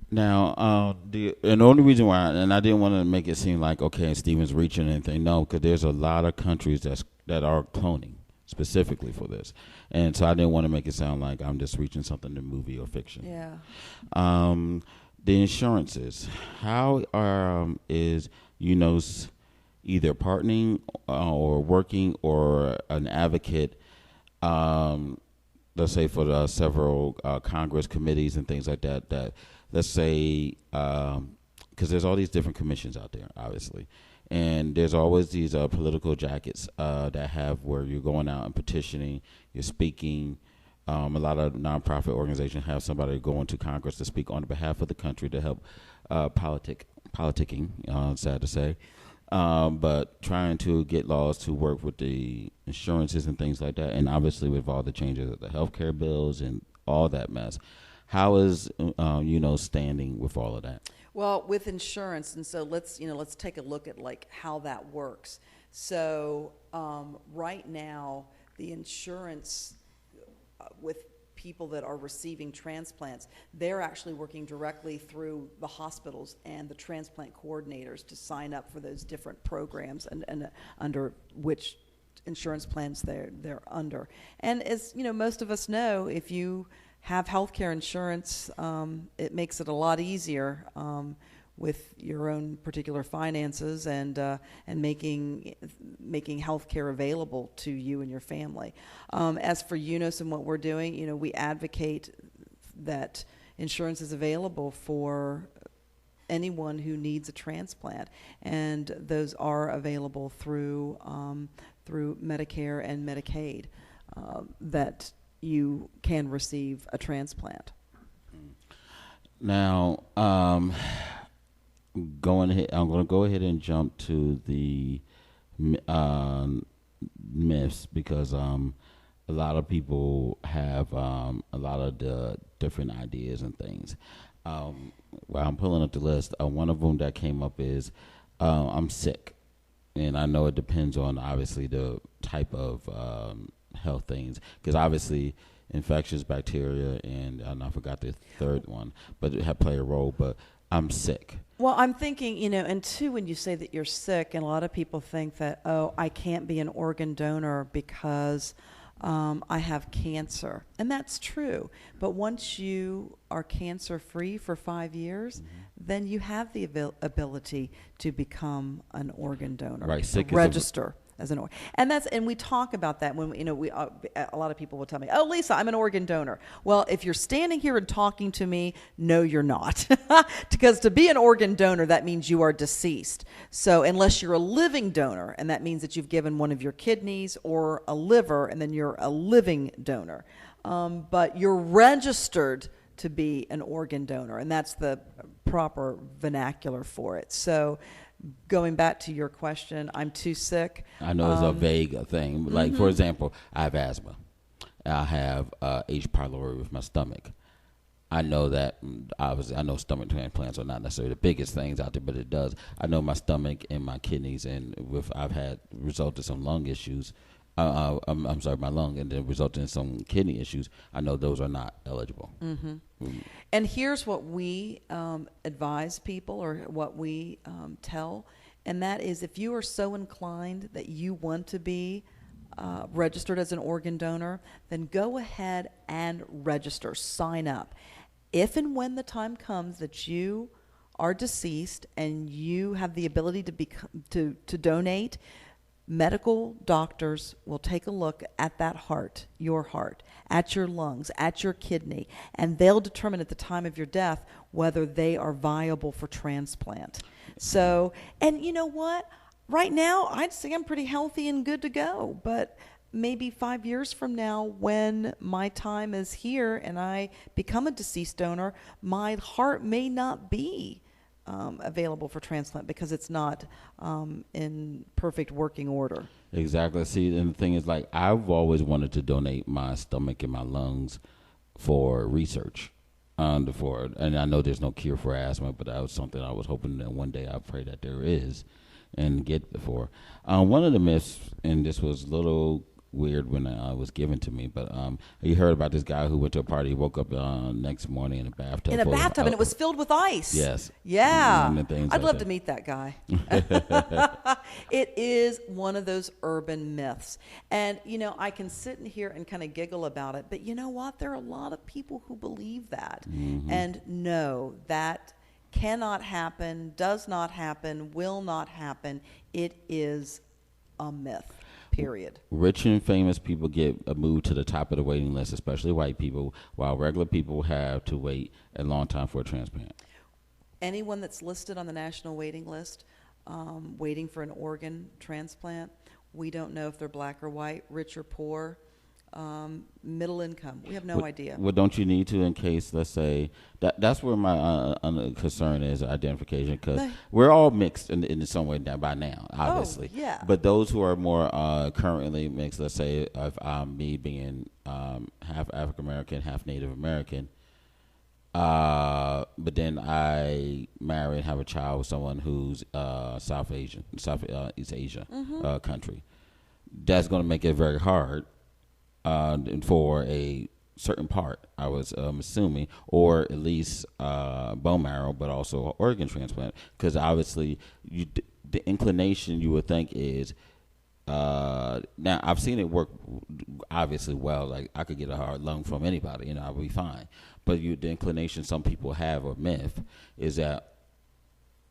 Now, and the only reason why, and I didn't want to make it seem like, okay, Steven's reaching anything. No, because there's a lot of countries that are cloning specifically for this. And so I didn't want to make it sound like I'm just reaching something in movie or fiction. Yeah. The insurances. How is UNOS either partnering or working or an advocate, let's say for the several Congress committees and things like that, let's say, because there's all these different commissions out there, obviously, and there's always these political jackets that have where you're going out and petitioning, you're speaking. A lot of nonprofit organizations have somebody going to Congress to speak on behalf of the country to help politicking, sad to say. But trying to get laws to work with the insurances and things like that, and obviously with all the changes of the healthcare bills and all that mess, how is standing with all of that? Well, with insurance, and so let's take a look at like how that works. So right now, the insurance with people that are receiving transplants, they're actually working directly through the hospitals and the transplant coordinators to sign up for those different programs and under which insurance plans they're under. And as most of us know, if you have healthcare insurance, it makes it a lot easier with your own particular finances and making healthcare available to you and your family. As for UNOS and what we're doing, we advocate that insurance is available for anyone who needs a transplant, and those are available through Medicare and Medicaid that you can receive a transplant. Now, I'm going to go ahead and jump to the myths, because a lot of people have a lot of the different ideas and things. While I'm pulling up the list, one of them that came up is I'm sick. And I know it depends on, obviously, the type of health things, because obviously infectious bacteria and I forgot the third one, but it had play a role. But I'm sick. Well, I'm thinking, and two, when you say that you're sick, and a lot of people think that, I can't be an organ donor because I have cancer. And that's true. But once you are cancer-free for 5 years, then you have the ability to become an organ donor, right? To register as an organ. And we talk about that when a lot of people will tell me, "Oh, Lisa, I'm an organ donor." Well, if you're standing here and talking to me, no, you're not, because to be an organ donor, that means you are deceased. So unless you're a living donor, and that means that you've given one of your kidneys or a liver, and then you're a living donor, but you're registered to be an organ donor, and that's the proper vernacular for it. So going back to your question, I'm too sick. I know it's a vague thing. Like, for example, I have asthma. I have H. pylori with my stomach. I know that obviously I know stomach transplants are not necessarily the biggest things out there, but it does. I know my stomach and my kidneys, and I've had resulted some lung issues. I'm sorry, my lung, and then resulted in some kidney issues. I know those are not eligible. And here's what we advise people, or what we tell, and that is, if you are so inclined that you want to be registered as an organ donor, then go ahead and register, sign up. If and when the time comes that you are deceased and you have the ability to donate, medical doctors will take a look at that heart, your heart, at your lungs, at your kidney, and they'll determine at the time of your death whether they are viable for transplant. So, and you know what? Right now, I'd say I'm pretty healthy and good to go, but maybe 5 years from now, when my time is here and I become a deceased donor, my heart may not be available for transplant because it's not in perfect working order. Exactly. See, and the thing is, like, I've always wanted to donate my stomach and my lungs for research. And I know there's no cure for asthma, but that was something I was hoping that one day I pray that there is, and get for. One of the myths, and this was a little weird when it was given to me, but you heard about this guy who went to a party, woke up next morning in a bathtub. In a bathtub, and it was filled with ice. Yes. Yeah. I'd like love to meet that guy. It is one of those urban myths. And, you know, I can sit in here and kind of giggle about it, but you know what? There are a lot of people who believe that. And no, that cannot happen, does not happen, will not happen. It is a myth. Period. Rich and famous people get moved to the top of the waiting list, especially white people, while regular people have to wait a long time for a transplant. Anyone that's listed on the national waiting list, waiting for an organ transplant, we don't know if they're black or white, rich or poor, middle income. We have no idea. Well, don't you need to, in case, let's say, that's where my concern is, identification, because we're all mixed in some way by now, obviously. Oh, yeah. But those who are more currently mixed, let's say, if me being half African American, half Native American, but then I marry and have a child with someone who's South Asian, East Asia country, that's going to make it very hard for a certain part, I was assuming, or at least bone marrow, but also organ transplant, because obviously the inclination you would think is, now I've seen it work obviously well, like I could get a heart lung from anybody, I'll be fine, but the inclination some people have, or myth, is that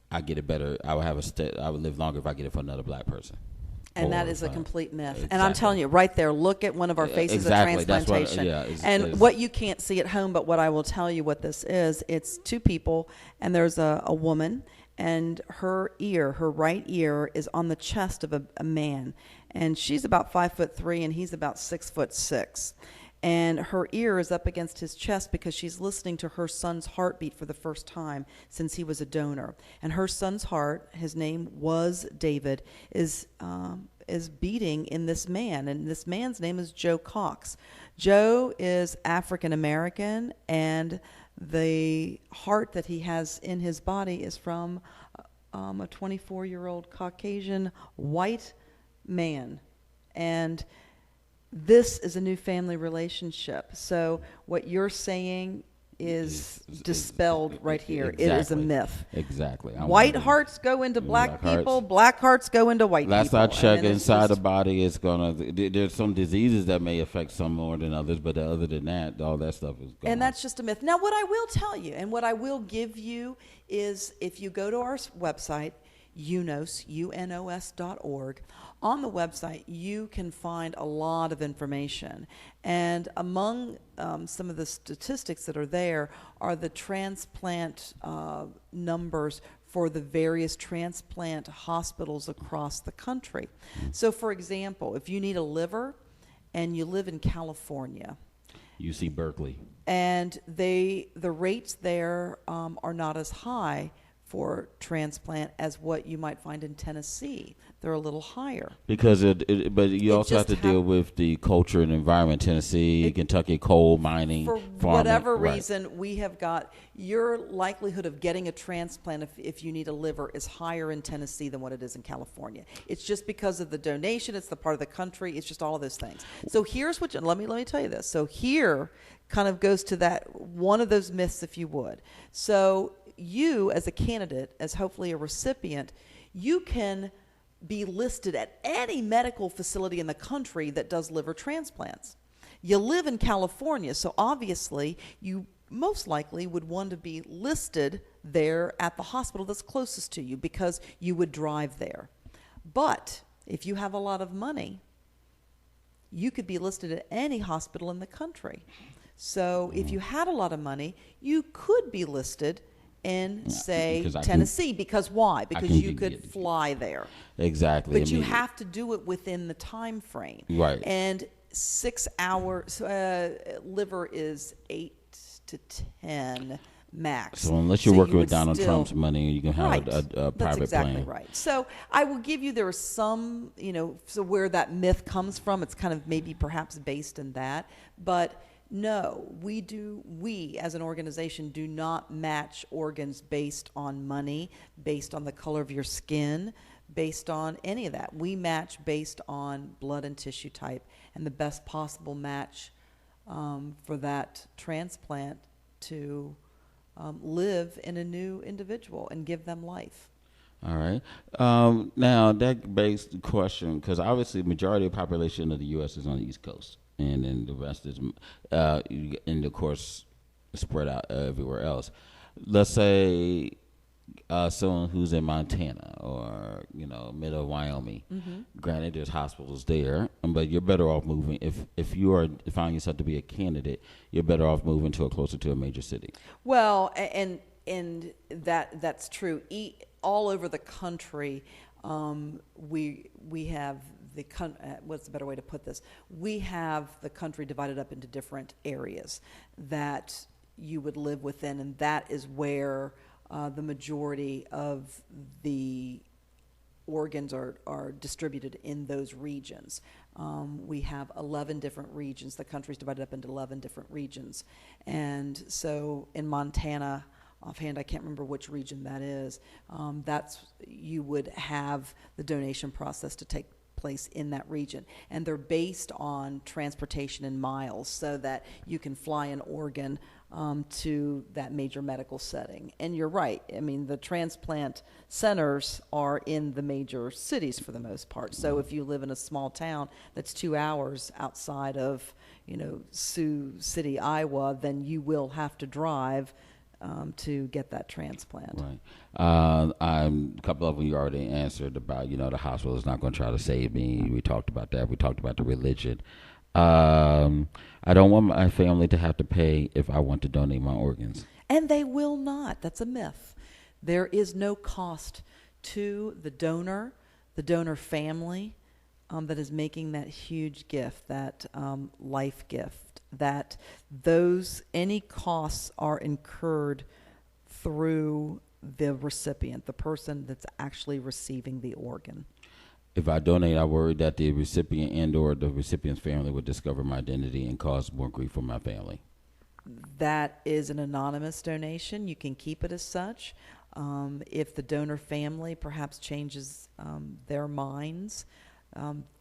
I get it better, I would live longer if I get it from another black person. And that is a complete myth. Exactly. And I'm telling you, right there, look at one of our faces of transplantation. What you can't see at home, but what I will tell you what this is, it's two people, and there's a woman, and her right ear is on the chest of a man. And she's about 5'3", and he's about 6'6". And her ear is up against his chest because she's listening to her son's heartbeat for the first time since he was a donor. And her son's heart, his name was David, is beating in this man. And this man's name is Joe Cox. Joe is African American, and the heart that he has in his body is from a 24-year-old Caucasian white man. And this is a new family relationship. So what you're saying is dispelled right here. Exactly. It is a myth. Exactly. White hearts go into black people. Black hearts go into white people. Last I checked, inside the body, it's there's some diseases that may affect some more than others, but other than that, all that stuff is gone. And that's just a myth. Now, what I will tell you, and what I will give you, is if you go to our website, unos.org. On the website, you can find a lot of information. And among some of the statistics that are there are the transplant numbers for the various transplant hospitals across the country. So, for example, if you need a liver and you live in California, UC Berkeley, and the rates there are not as high for transplant as what you might find in Tennessee. they're a little higher. Because but you also have to deal with the culture and environment. Tennessee, Kentucky, coal mining, for farming, whatever right. reason, we have got your likelihood of getting a transplant if you need a liver is higher in Tennessee than what it is in California. It's just because of the donation. It's the part of the country. It's just all of those things. So here's what. Let me tell you this. So here kind of goes to that one of those myths, if you would. So you, as a candidate, as hopefully a recipient, you can be listed at any medical facility in the country that does liver transplants. You live in California, so obviously you most likely would want to be listed there at the hospital that's closest to you because you would drive there. But if you have a lot of money, you could be listed at any hospital in the country. So if you had a lot of money, you could be listed in, say, Tennessee. Because why? Because you could fly there. Exactly. But you have to do it within the time frame. Right. And 6 hours, liver is 8 to 10 max. So unless you're working with Donald Trump's money, you can have a private That's exactly plane. Right. So I will give you, there are some, so where that myth comes from, it's kind of maybe perhaps based in that. But no, we as an organization do not match organs based on money, based on the color of your skin, based on any of that. We match based on blood and tissue type and the best possible match for that transplant to live in a new individual and give them life. All right. Now, that begs the question, because obviously the majority of the population of the U.S. is on the East Coast. And then the rest is, and of course, spread out everywhere else. Let's say someone who's in Montana or middle of Wyoming. Mm-hmm. Granted, there's hospitals there, but you're better off moving if you are finding yourself to be a candidate. You're better off moving closer to a major city. Well, and that's true. All over the country, we have what's the better way to put this? We have the country divided up into different areas that you would live within, and that is where the majority of the organs are distributed in those regions. We have 11 different regions. The country's divided up into 11 different regions. And so in Montana, offhand, I can't remember which region that is, you would have the donation process to take place in that region, and they're based on transportation in miles so that you can fly an organ to that major medical setting. And you're right, I mean, the transplant centers are in the major cities for the most part. So if you live in a small town that's 2 hours outside of Sioux City, Iowa, then you will have to drive to get that transplant. Right. A couple of them you already answered about, the hospital is not going to try to save me. We talked about that. We talked about the religion. I don't want my family to have to pay if I want to donate my organs. And they will not. That's a myth. There is no cost to the donor family that is making that huge gift, that life gift. That any costs are incurred through the recipient, the person that's actually receiving the organ. If I donate, I worry that the recipient and or the recipient's family would discover my identity and cause more grief for my family. That is an anonymous donation. You can keep it as such. If the donor family perhaps changes their minds,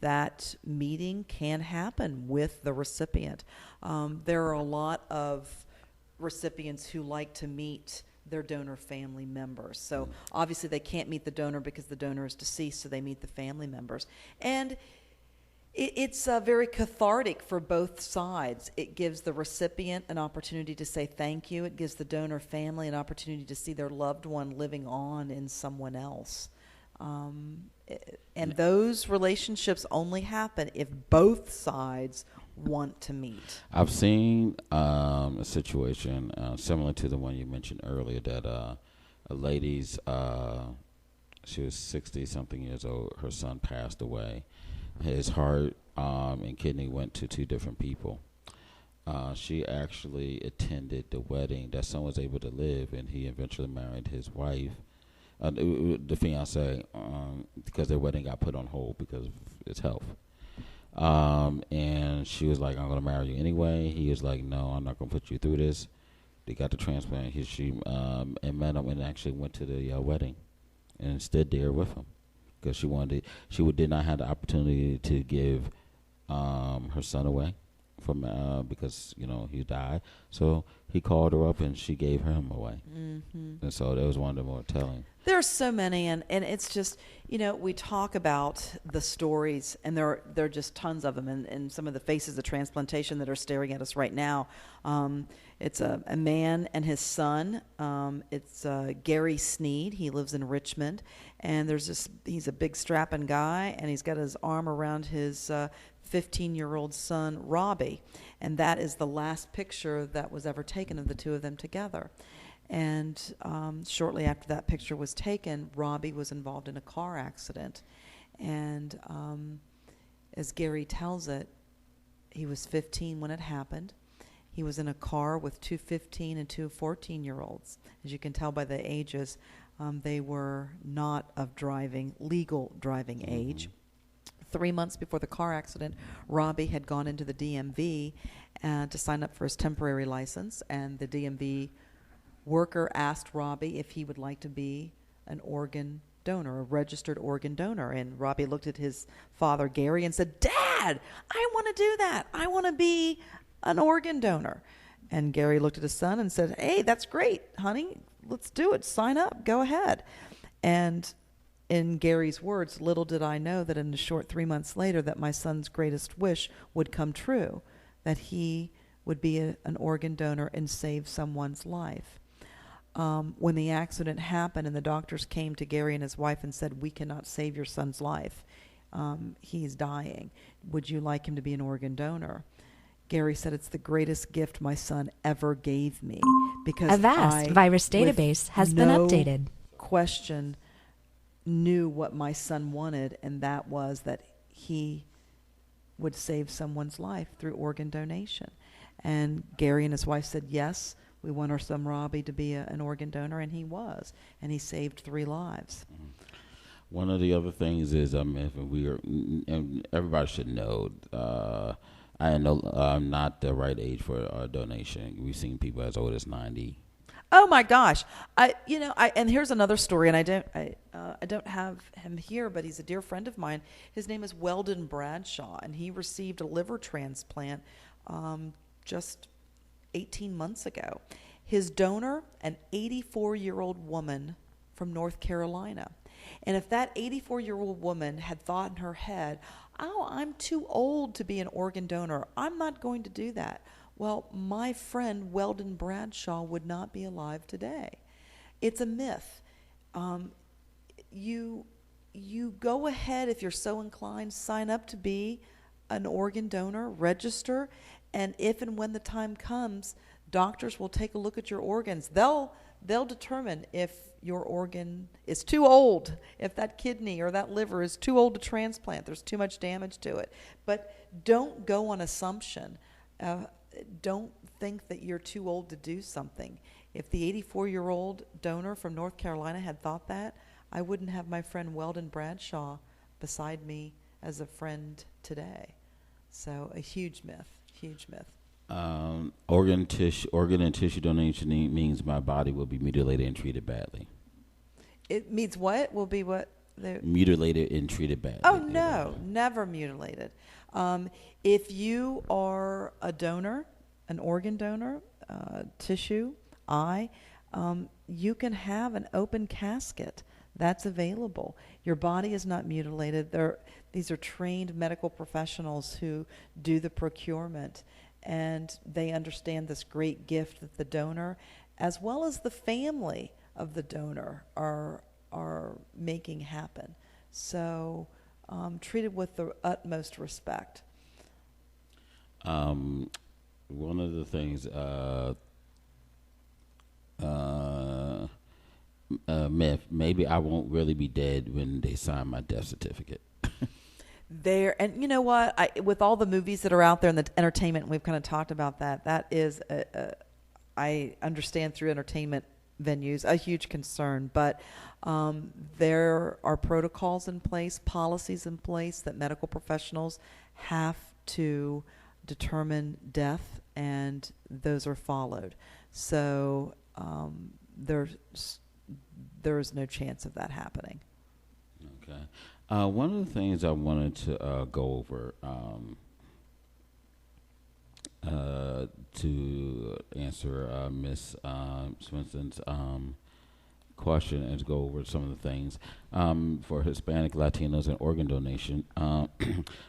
that meeting can happen with the recipient. There are a lot of recipients who like to meet their donor family members. So obviously they can't meet the donor because the donor is deceased, so they meet the family members. And it's very cathartic for both sides. It gives the recipient an opportunity to say thank you. It gives the donor family an opportunity to see their loved one living on in someone else. And those relationships only happen if both sides want to meet. I've seen a situation similar to the one you mentioned earlier that a lady's, she was 60-something years old. Her son passed away. His heart and kidney went to two different people. She actually attended the wedding. That son was able to live, and he eventually married his wife. the fiance, because their wedding got put on hold because of his health. And she was like, "I'm gonna marry you anyway." He was like, "No, I'm not gonna put you through this." They got the transplant. She and met him and actually went to the wedding, and stood there with him because did not have the opportunity to give her son away from because he died. So he called her up and she gave him away. Mm-hmm. And so that was one of the more telling. There are so many, and it's just, we talk about the stories, and there are just tons of them, and some of the faces of transplantation that are staring at us right now. It's a man and his son. It's Gary Sneed. He lives in Richmond, and he's a big strapping guy, and he's got his arm around his 15-year-old son, Robbie, and that is the last picture that was ever taken of the two of them together. And shortly after that picture was taken, Robbie was involved in a car accident. And as Gary tells it, he was 15 when it happened. He was in a car with two 15 and two 14-year-olds. As you can tell by the ages, they were not of legal driving age. 3 months before the car accident, Robbie had gone into the DMV to sign up for his temporary license, and the DMV worker asked Robbie if he would like to be an organ donor, a registered organ donor. And Robbie looked at his father, Gary, and said, "Dad, I want to do that. I want to be an organ donor." And Gary looked at his son and said, "Hey, that's great, honey. Let's do it. Sign up. Go ahead." And in Gary's words, "Little did I know that in a short 3 months later that my son's greatest wish would come true, that he would be an organ donor and save someone's life." When the accident happened and the doctors came to Gary and his wife and said, "We cannot save your son's life. He's dying. Would you like him to be an organ donor?" Gary said, "It's the greatest gift my son ever gave me, because a vast virus database has been updated. Question knew what my son wanted, and that was that he would save someone's life through organ donation." And Gary and his wife said, "Yes, we want our son Robbie to be an organ donor," and he was, and he saved 3 lives. One of the other things is, if we are, and everybody should know, I know I'm not the right age for a donation. We've seen people as old as 90. Oh my gosh! And here's another story, and I don't have him here, but he's a dear friend of mine. His name is Weldon Bradshaw, and he received a liver transplant just 18 months ago. His donor, an 84-year-old woman from North Carolina. And if that 84-year-old woman had thought in her head, "Oh, I'm too old to be an organ donor. I'm not going to do that." Well, my friend Weldon Bradshaw would not be alive today. It's a myth. You go ahead, if you're so inclined, sign up to be an organ donor, register, and if and when the time comes, doctors will take a look at your organs. They'll determine if your organ is too old, if that kidney or that liver is too old to transplant. There's too much damage to it. But don't go on assumption. Don't think that you're too old to do something. If the 84-year-old donor from North Carolina had thought that, I wouldn't have my friend Weldon Bradshaw beside me as a friend today. So a huge myth. Organ and tissue donation means my body will be mutilated and treated badly. It means what? Will be what? Mutilated and treated badly. Oh, no, never mutilated. If you are a donor, an organ donor, tissue, eye, you can have an open casket. That's available. Your body is not mutilated. These are trained medical professionals who do the procurement, and they understand this great gift that the donor, as well as the family of the donor, are making happen. So treated with the utmost respect. One of the things, myth, maybe I won't really be dead when they sign my death certificate. And you know what? With all the movies that are out there and the entertainment, we've kind of talked about that. That is, I understand through entertainment venues a huge concern, but there are protocols in place, policies in place that medical professionals have to determine death, and those are followed. So there is no chance of that happening. Okay. One of the things I wanted to go over to answer Miss Swenson's question and to go over some of the things for Hispanic, Latinos, and organ donation.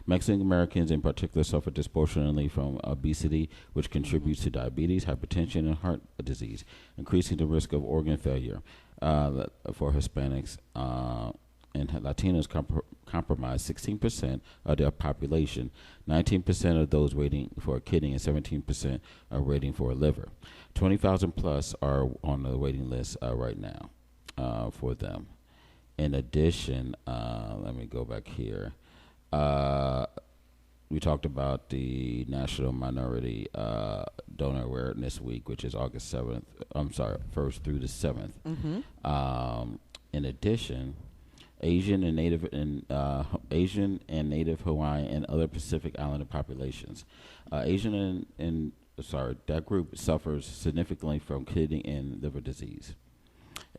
Mexican Americans in particular suffer disproportionately from obesity, which contributes to diabetes, hypertension, and heart disease, increasing the risk of organ failure. For Hispanics and Latinos comprise 16% of their population. 19% of those waiting for a kidney and 17% are waiting for a liver. 20,000 plus are on the waiting list right now for them. In addition, let me go back here. We talked about the National Minority Donor Awareness Week, which is August 7th. I'm sorry, 1st through the 7th. Mm-hmm. In addition, Asian and Native Hawaiian and other Pacific Islander populations. That group suffers significantly from kidney and liver disease.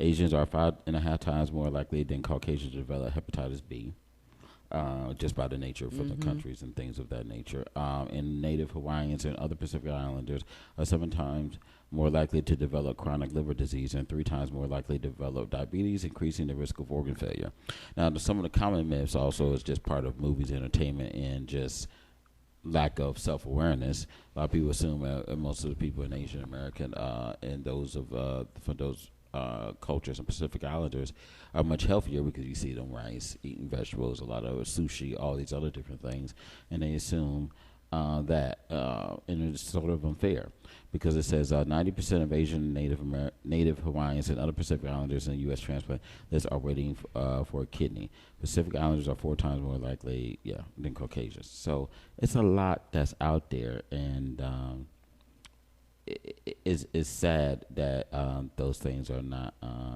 Asians are 5.5 times more likely than Caucasians to develop hepatitis B, just by the nature of the countries and things of that nature. And Native Hawaiians and other Pacific Islanders are 7 times more likely to develop chronic liver disease and 3 times more likely to develop diabetes, increasing the risk of organ failure. Now, some of the common myths also is just part of movies, entertainment, and just lack of self-awareness. A lot of people assume most of the people in Asian American and those of from those cultures and Pacific Islanders are much healthier because you see them rice, eating vegetables, a lot of sushi, all these other different things, and they assume that, and it's sort of unfair because it says 90% of Asian, Native Hawaiians, and other Pacific Islanders in the U.S. transplant list are waiting for a kidney. Pacific Islanders are 4 times more likely, than Caucasians. So it's a lot that's out there, and it's sad that those things are not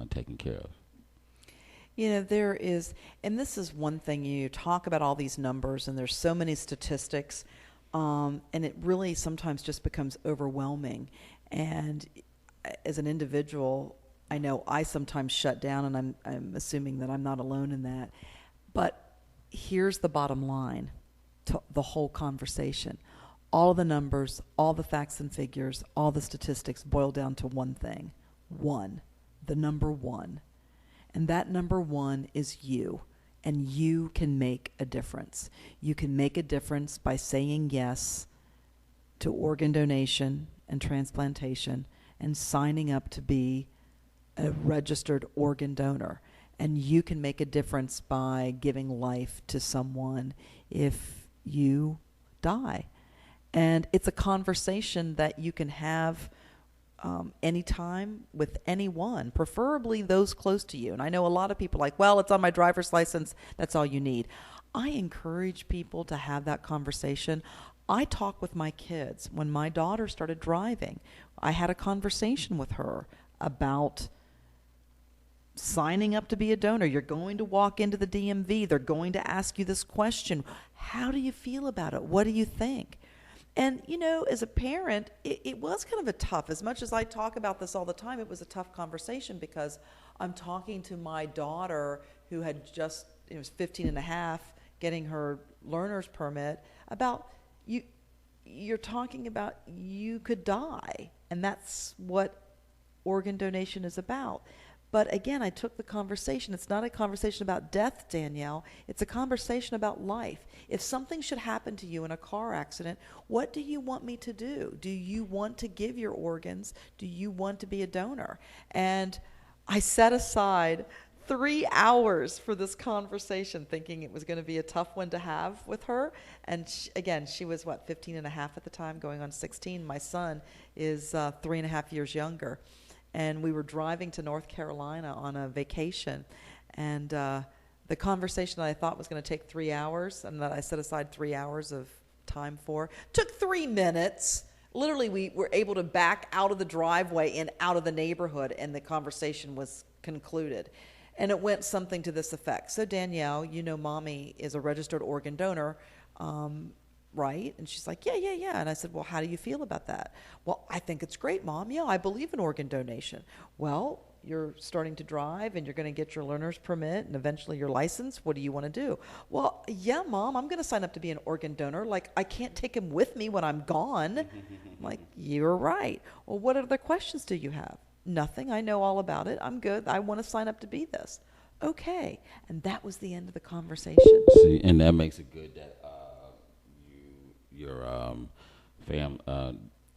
taken care of. You know, there is, and this is one thing, you talk about all these numbers, and there's so many statistics, and it really sometimes just becomes overwhelming. And as an individual, I know I sometimes shut down, and I'm assuming that I'm not alone in that. But here's the bottom line to the whole conversation. All the numbers, all the facts and figures, all the statistics boil down to one thing. The number one. And that number one is you. And you can make a difference. You can make a difference by saying yes to organ donation and transplantation and signing up to be a registered organ donor. And you can make a difference by giving life to someone if you die. And it's a conversation that you can have anytime with anyone, preferably those close to you. And I know a lot of people are like, well, it's on my driver's license. That's all you need. I encourage people to have that conversation. I talk with my kids. When my daughter started driving, I had a conversation with her about signing up to be a donor. You're going to walk into the DMV. They're going to ask you this question. How do you feel about it? What do you think? And, you know, as a parent, it was kind of a tough, as much as I talk about this all the time, it was a tough conversation because I'm talking to my daughter who had just, it was 15 and a half, getting her learner's permit, about you're talking about you could die. And that's what organ donation is about. But again, I took the conversation. It's not a conversation about death, Danielle. It's a conversation about life. If something should happen to you in a car accident, what do you want me to do? Do you want to give your organs? Do you want to be a donor? And I set aside 3 hours for this conversation, thinking it was going to be a tough one to have with her. And she was, 15 and a half at the time, going on 16. My son is 3.5 years younger. And we were driving to North Carolina on a vacation. And the conversation that I thought was going to take 3 hours, and that I set aside 3 hours of time for, took 3 minutes. literally we were able to back out of the driveway and out of the neighborhood, and the conversation was concluded. And it went something to this effect. So Danielle, Mommy is a registered organ donor, right? And she's like, yeah. And I said, well, how do you feel about that? Well, I think it's great, Mom. Yeah, I believe in organ donation. Well, you're starting to drive and you're going to get your learner's permit and eventually your license. What do you want to do? Well, yeah, Mom, I'm going to sign up to be an organ donor. Like, I can't take him with me when I'm gone. I'm like, you're right. Well, what other questions do you have? Nothing. I know all about it. I'm good. I want to sign up to be this. Okay. And that was the end of the conversation. See, and that makes it good that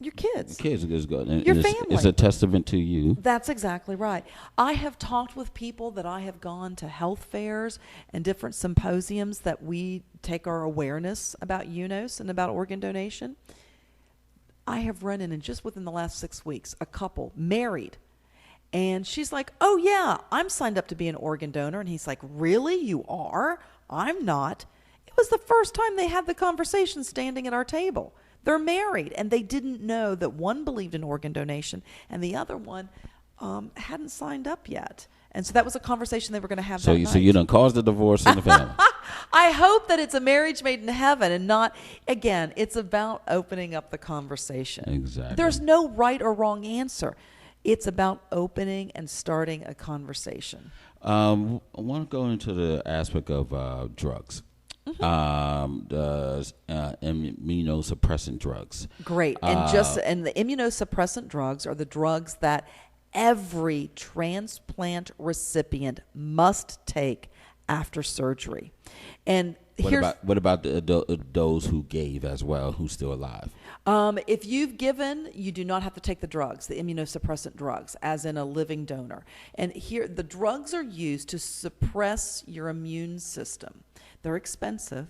your kids is good. And your it's, family. It's a testament to you. That's exactly right. I have talked with people that I have gone to health fairs and different symposiums that we take our awareness about UNOS and about organ donation. I have run in just within the last 6 weeks, a couple married. And she's like, oh, yeah, I'm signed up to be an organ donor. And he's like, really? You are? I'm not. It was the first time they had the conversation standing at our table. They're married, and they didn't know that one believed in organ donation and the other one hadn't signed up yet. And so that was a conversation they were going to have that night. So you done caused the divorce in the family. I hope that it's a marriage made in heaven and not, again, it's about opening up the conversation. Exactly. There's no right or wrong answer. It's about opening and starting a conversation. I want to go into the aspect of drugs. The immunosuppressant drugs. Great. And the immunosuppressant drugs are the drugs that every transplant recipient must take after surgery. And what about those who gave as well, who's still alive? If you've given, you do not have to take the drugs, the immunosuppressant drugs, as in a living donor. And here, the drugs are used to suppress your immune system. They're expensive.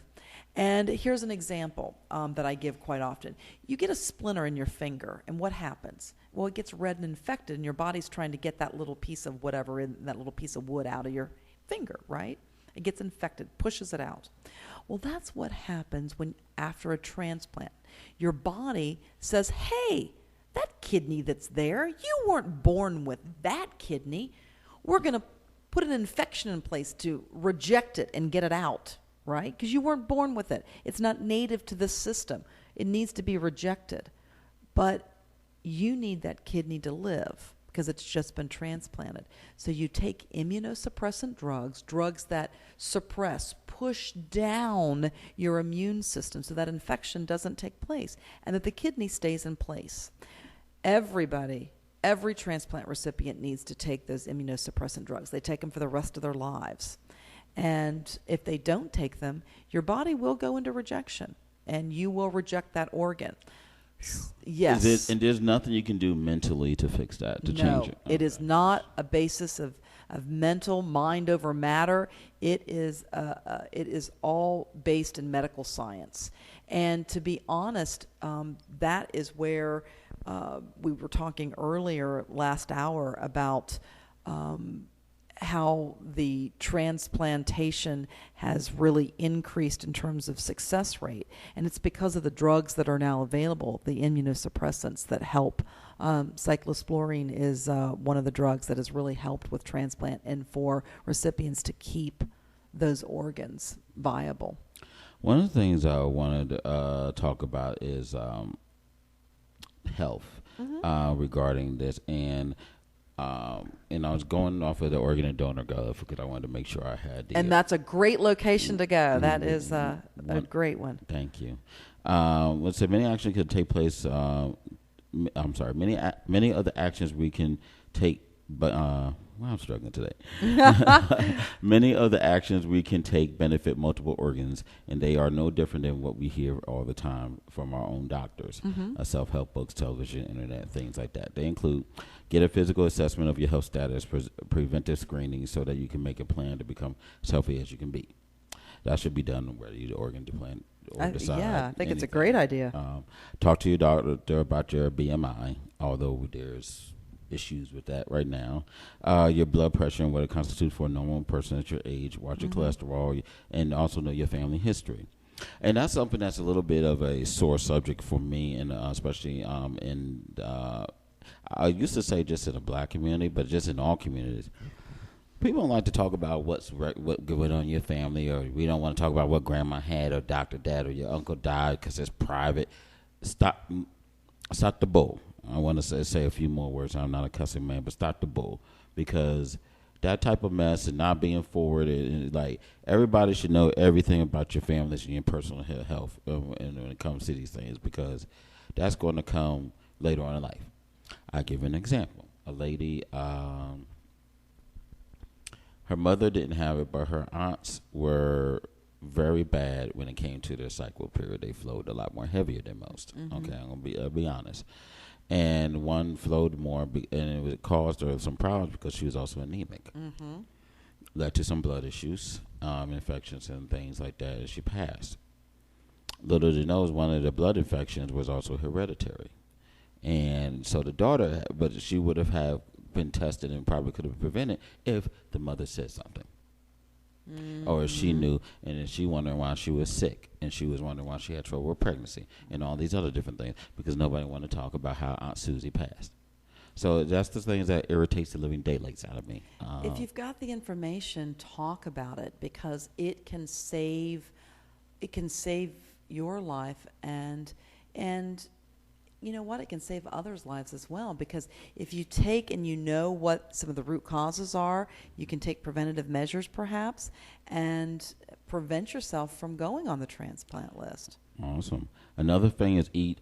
And here's an example that I give quite often. You get a splinter in your finger, and what happens? Well, it gets red and infected, and your body's trying to get that little piece of whatever in that little piece of wood out of your finger, right? It gets infected, pushes it out. Well, that's what happens when after a transplant. Your body says, hey, that kidney that's there, you weren't born with that kidney. We're going to put an infection in place to reject it and get it out, right? Because you weren't born with it. It's not native to this system. It needs to be rejected. But you need that kidney to live because it's just been transplanted. So you take immunosuppressant drugs that suppress, push down your immune system so that infection doesn't take place and that the kidney stays in place. Every transplant recipient needs to take those immunosuppressant drugs. They take them for the rest of their lives. And if they don't take them, your body will go into rejection and you will reject that organ. Yes. And there's nothing you can do mentally to fix that, to change it? It is not a basis of mental, mind over matter. It is all based in medical science. And to be honest, that is where we were talking earlier last hour about how the transplantation has really increased in terms of success rate. And it's because of the drugs that are now available, the immunosuppressants that help. Cyclosporine is one of the drugs that has really helped with transplant and for recipients to keep those organs viable. One of the things I wanted to talk about is health regarding this. And I was going off of the organ and donor gov because I wanted to make sure I had the... And that's a great location to go. That is a great one. Thank you. Let's say many actions could take place... many other actions we can take, but I'm struggling today. Many other actions we can take benefit multiple organs, and they are no different than what we hear all the time from our own doctors. Self-help books, television, internet, things like that. They include get a physical assessment of your health status, preventive screening so that you can make a plan to become as healthy as you can be. That should be done whether you organ plan or decide. Yeah, I think it's a great idea. Talk to your doctor about your BMI, although there's issues with that right now. Your blood pressure and what it constitutes for a normal person at your age. Watch your cholesterol and also know your family history. And that's something that's a little bit of a sore subject for me, and especially I used to say just in the black community, but just in all communities. People don't like to talk about what going on in your family, or we don't want to talk about what grandma had or doctor dad or your uncle died because it's private. Stop the bull. I want to say a few more words. I'm not a cussing man, but stop the bull, because that type of mess and not being forward, and like everybody should know everything about your family and your personal health, and when it comes to these things, because that's going to come later on in life. I give an example. A lady, her mother didn't have it, but her aunts were very bad when it came to their cycle period. They flowed a lot more heavier than most. Mm-hmm. Okay, I'm gonna be honest. And one flowed more, and it caused her some problems because she was also anemic. Mm-hmm. Led to some blood issues, infections, and things like that, and she passed. Little did know, one of the blood infections was also hereditary. And so the daughter, but she would have been tested and probably could have prevented if the mother said something. Mm-hmm. Or she knew, and then she wondering why she was sick, and she was wondering why she had trouble with pregnancy, and all these other different things, because nobody wanted to talk about how Aunt Susie passed. So that's the things that irritates the living daylights out of me. If you've got the information, talk about it, because it can save your life, and you know what? It can save others' lives as well, because if you take and you know what some of the root causes are, you can take preventative measures perhaps and prevent yourself from going on the transplant list. Awesome. Another thing is eat,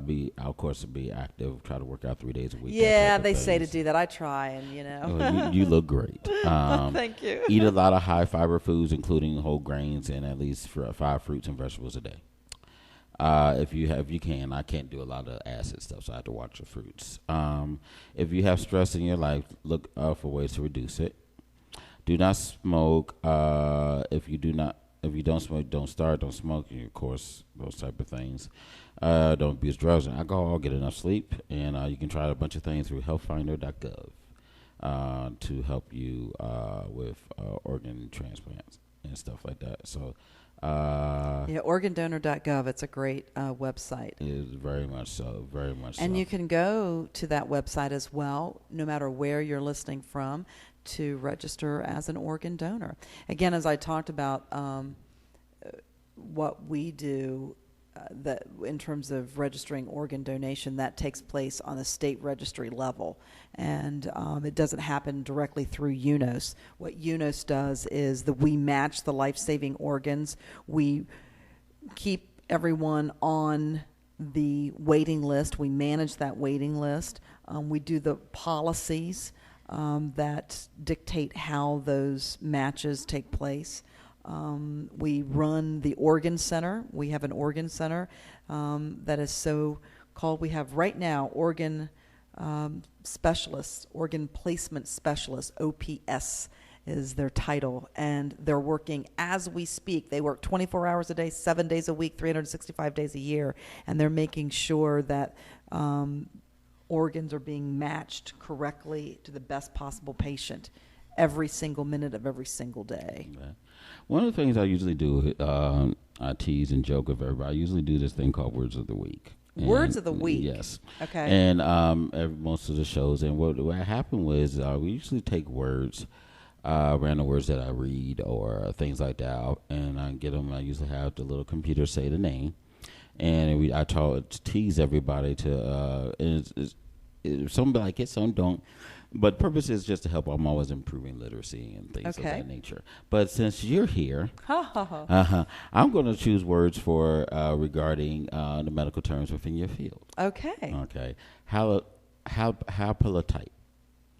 be active, try to work out 3 days a week. Yeah, they say to do that. I try, and you know. Well, you look great. Thank you. Eat a lot of high fiber foods, including whole grains, and at least 5 fruits and vegetables a day. If you can. I can't do a lot of acid stuff, so I have to watch the fruits. If you have stress in your life, look for ways to reduce it. Do not smoke. If you don't smoke, don't start. Don't smoke. Of course, those type of things. Don't abuse drugs and alcohol. Get enough sleep, and you can try a bunch of things through healthfinder.gov to help you with organ transplants and stuff like that. So. Organdonor.gov. It's a great website. It is very much so. And you can go to that website as well, no matter where you're listening from, to register as an organ donor. Again, as I talked about what we do, that in terms of registering organ donation, that takes place on a state registry level, and it doesn't happen directly through UNOS. What UNOS does is we match the life-saving organs. We keep everyone on the waiting list. We manage that waiting list. We do the policies that dictate how those matches take place. We run the organ center. We have an organ center that is so called. We have right now organ specialists, organ placement specialists, OPS is their title, and they're working as we speak. They work 24 hours a day, 7 days a week, 365 days a year, and they're making sure that organs are being matched correctly to the best possible patient every single minute of every single day. Okay. One of the things I usually do, I tease and joke with everybody. I usually do this thing called Words of the Week. Words of the Week? Yes. Okay. And most of the shows. And what happened was we usually take words, random words that I read or things like that, and I get them. I usually have the little computer say the name. And I tease everybody to, some like it, some don't. But the purpose is just to help. I'm always improving literacy and things of that nature. But since you're here, I'm going to choose words for regarding the medical terms within your field. Okay. Haplotype.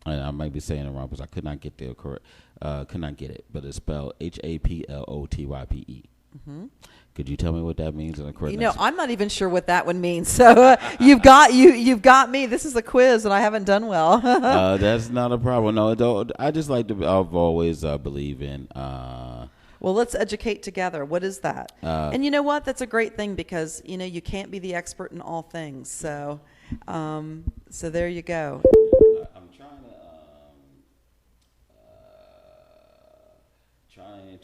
And I might be saying it wrong because I could not get the correct. Could not get it, but it's spelled HAPLOTYPE. Mm-hmm. Could you tell me what that means in a correct? I'm not even sure what that one means. So you've got me. This is a quiz, and I haven't done well. That's not a problem. No, I just like to. I've always believe in. Well, let's educate together. What is that? And you know what? That's a great thing, because you can't be the expert in all things. So, so there you go.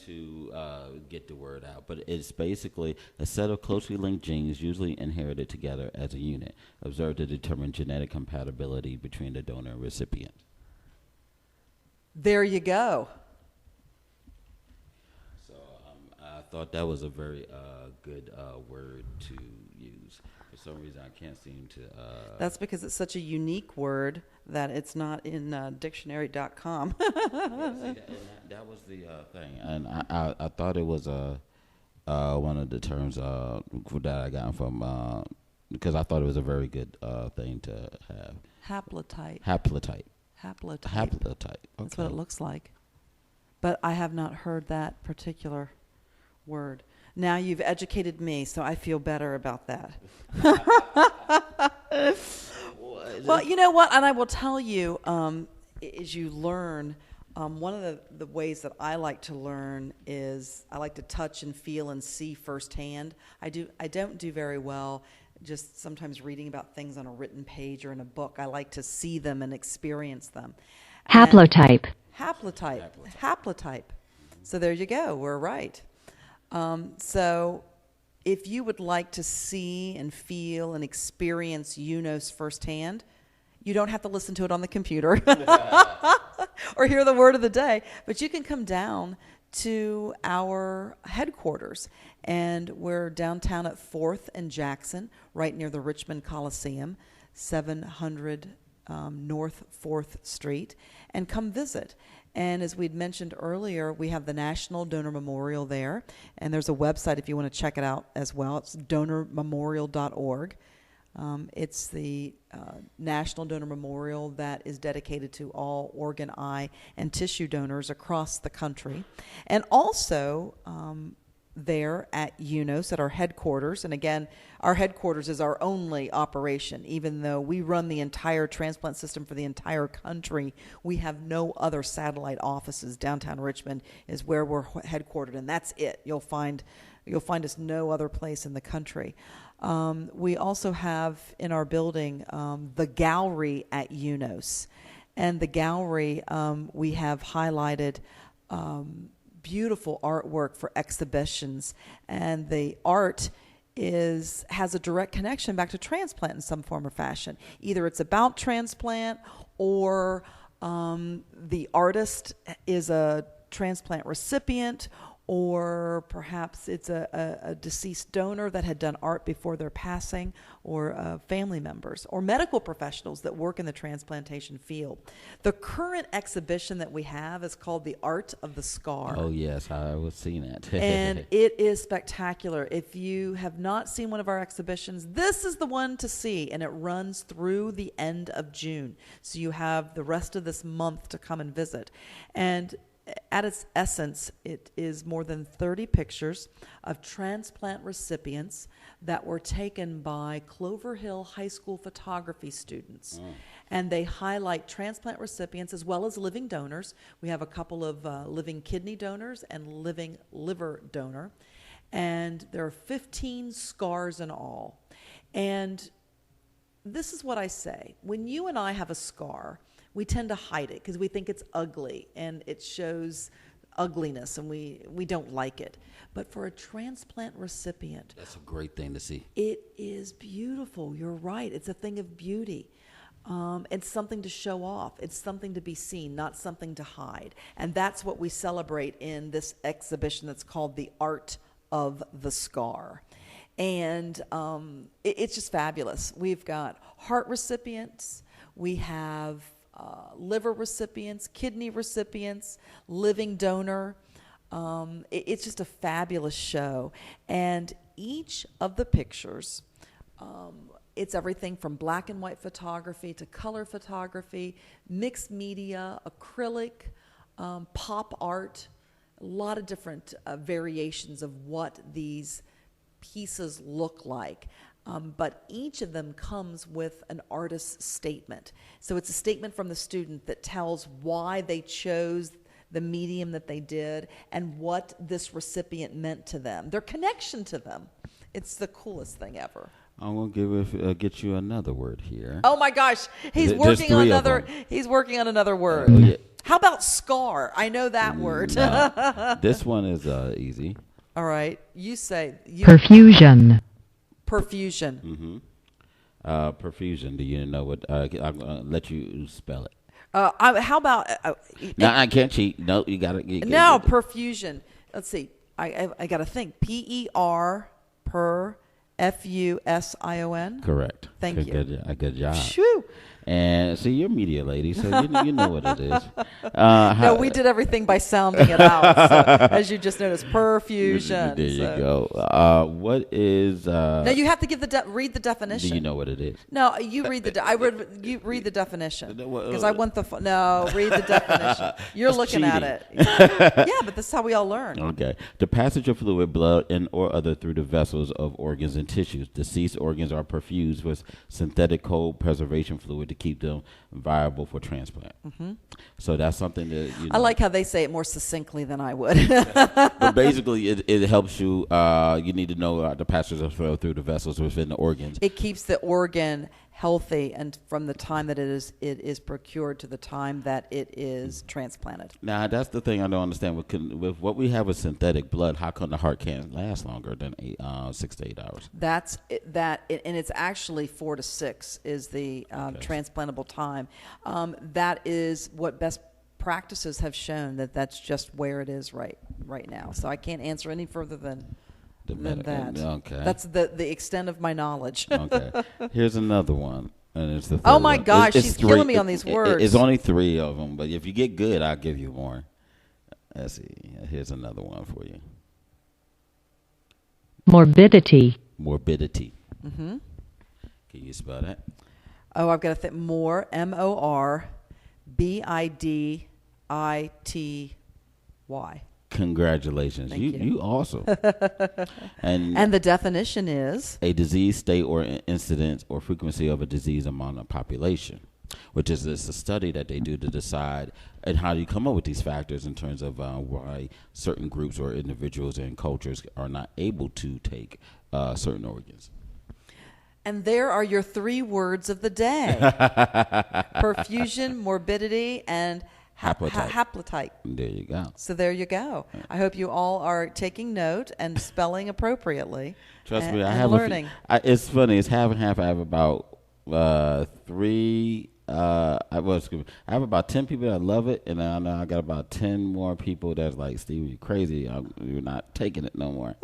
to get the word out, but it's basically a set of closely linked genes, usually inherited together as a unit, observed to determine genetic compatibility between the donor and recipient. There you go. So I thought that was a very good word to use. For some reason, I can't seem to. That's because it's such a unique word that it's not in dictionary.com. That was the thing, and I thought it was one of the terms that I got from because I thought it was a very good thing to have. Haplotype. Haplotype. Haplotype. That's Okay. what it looks like. But I have not heard that particular word. Now you've educated me, so I feel better about that. Well, you know what? And I will tell you, as you learn, one of the ways that I like to learn is I like to touch and feel and see firsthand. I don't do very well just sometimes reading about things on a written page or in a book. I like to see them and experience them. Haplotype. Haplotype. So there you go. We're right. So if you would like to see and feel and experience UNOS firsthand, you don't have to listen to it on the computer or hear the word of the day, but you can come down to our headquarters. And we're downtown at 4th and Jackson, right near the Richmond Coliseum, 700 North 4th Street, and come visit. And as we'd mentioned earlier, we have the National Donor Memorial there, and there's a website if you want to check it out as well. It's donormemorial.org. It's the National Donor Memorial that is dedicated to all organ, eye, and tissue donors across the country. And also there at UNOS at our headquarters, and again, our headquarters is our only operation. Even though we run the entire transplant system for the entire country, we have no other satellite offices. Downtown Richmond is where we're headquartered, and that's it. You'll find us no other place in the country. We also have in our building the gallery at UNOS. And the gallery, we have highlighted beautiful artwork for exhibitions. And the art has a direct connection back to transplant in some form or fashion. Either it's about transplant or the artist is a transplant recipient, or perhaps it's a deceased donor that had done art before their passing, or family members, or medical professionals that work in the transplantation field. The current exhibition that we have is called The Art of the Scar. Oh, yes, I was seeing that. And it is spectacular. If you have not seen one of our exhibitions, this is the one to see, and it runs through the end of June. So you have the rest of this month to come and visit. And at its essence, it is more than 30 pictures of transplant recipients that were taken by Clover Hill High School photography students. And they highlight transplant recipients as well as living donors. We have a couple of living kidney donors and living liver donor. And there are 15 scars in all. And this is what I say. When you and I have a scar, we tend to hide it because we think it's ugly and it shows ugliness, and we don't like it. But for a transplant recipient, That's a great thing to see. it is beautiful. You're right. It's a thing of beauty. It's something to show off. It's something to be seen, not something to hide. And that's what we celebrate in this exhibition that's called The Art of the Scar. And it's just fabulous. We've got heart recipients. We have liver recipients, kidney recipients, living donor. It's just a fabulous show. And each of the pictures, it's everything from black and white photography to color photography, mixed media, acrylic, pop art, a lot of different variations of what these pieces look like. But each of them comes with an artist's statement. So it's a statement from the student that tells why they chose the medium that they did and what this recipient meant to them, their connection to them. It's the coolest thing ever. I'm gonna get you another word here. Oh my gosh, he's There's working on three of another. them. He's working on another word. Oh, yeah. How about scar? I know that word. No. This one is easy. All right. You say. Perfusion. Perfusion. Mm-hmm. Perfusion. Do you know what? I'm going to let you spell it. How about? No, I can't cheat. No, you got to. No, perfusion. Let's see. I got to think. PER FUSION. Correct. Thank you. Good job. Shoo. And see, you're a media lady, so you know what it is. No, we did everything by sounding it out. So, as you just noticed, perfusion. There you go. What is? No, you have to give read the definition. Do you know what it is? No, you read the. You read the definition because I want the. No, read the definition. You're looking cheating. at it. Yeah, but this is how we all learn. Okay. The passage of fluid, blood, and or other through the vessels of organs and tissues. Deceased organs are perfused with synthetic cold preservation fluid to keep them viable for transplant. Mm-hmm. So that's something that I like how they say it more succinctly than I would. But basically, it helps you. You need to know the passage of flow through the vessels within the organs. It keeps the organ healthy, and from the time that it is procured to the time that it is transplanted. Now, that's the thing I don't understand. With what we have with synthetic blood, how come the heart can't last longer than 6 to 8 hours? That's and it's actually 4 to 6 is the transplantable time. That is what best practices have shown that's just where it is right now. So I can't answer any further than that. Okay. That's the extent of my knowledge. Okay. Here's another one. And it's the third oh my one. gosh, she's three, killing me on these words. It's only 3 of them, but if you get good, I'll give you more. Let's see. Here's another one for you. Morbidity. Mm-hmm. Can you spell that? Oh, I've got to think more. MORBIDITY. Congratulations. You awesome. and the definition is? A disease state or incidence or frequency of a disease among a population, which is a study that they do to decide and how do you come up with these factors in terms of why certain groups or individuals and cultures are not able to take certain organs. And there are your 3 words of the day. Perfusion, morbidity, and haplotype. There you go. So there you go. I hope you all are taking note and spelling appropriately. Trust me, I have learning. It's funny. It's half and half. I have about 3. I have about 10 people that love it, and I know I got about 10 more people that's like, Steve, you crazy. You're not taking it no more.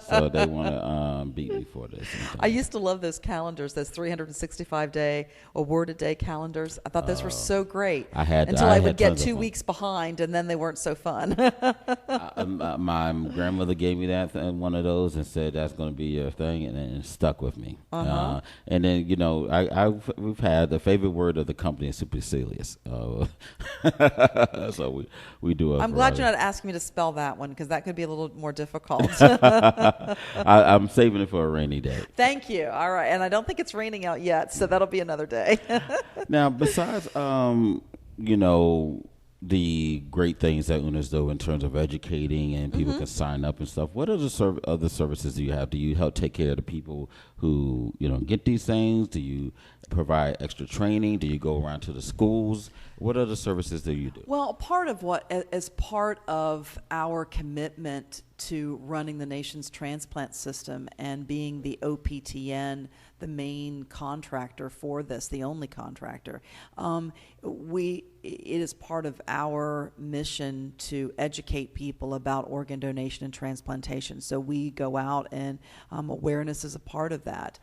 So they want to beat me for this. I used to love those calendars, those 365-day or word-a-day calendars. I thought those were so great. Until I would get 2 weeks behind, and then they weren't so fun. My grandmother gave me one of those and said that's going to be your thing, and then it stuck with me. And then we've had the favorite word of the company is supercilious. So we do. I'm glad you're not asking me to spell that one because that could be a little more difficult. I'm saving it for a rainy day. Thank you. All right, and I don't think it's raining out yet, so that'll be another day. Now, besides, the great things that UNA's do in terms of educating and people can sign up and stuff. What are the other services do you have? Do you help take care of the people who get these things? Do you provide extra training? Do you go around to the schools? What other services do you do? Well, as part of our commitment to running the nation's transplant system and being the OPTN, the main contractor for this, the only contractor, it is part of our mission to educate people about organ donation and transplantation. So we go out and awareness is a part of that.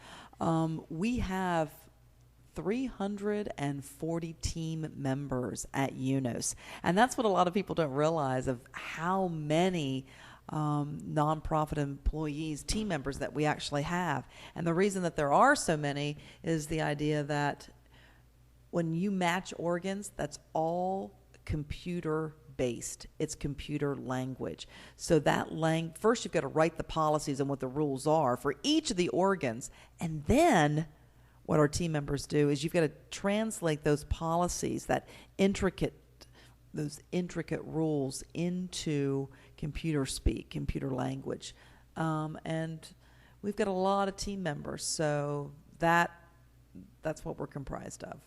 We have 340 team members at UNOS. And that's what a lot of people don't realize of how many nonprofit employees, team members that we actually have. And the reason that there are so many is the idea that when you match organs, that's all computer based. It's computer language. So that first you've got to write the policies and what the rules are for each of the organs, and then what our team members do is you've got to translate those policies, those intricate rules into computer speak, computer language. And we've got a lot of team members, so that's what we're comprised of.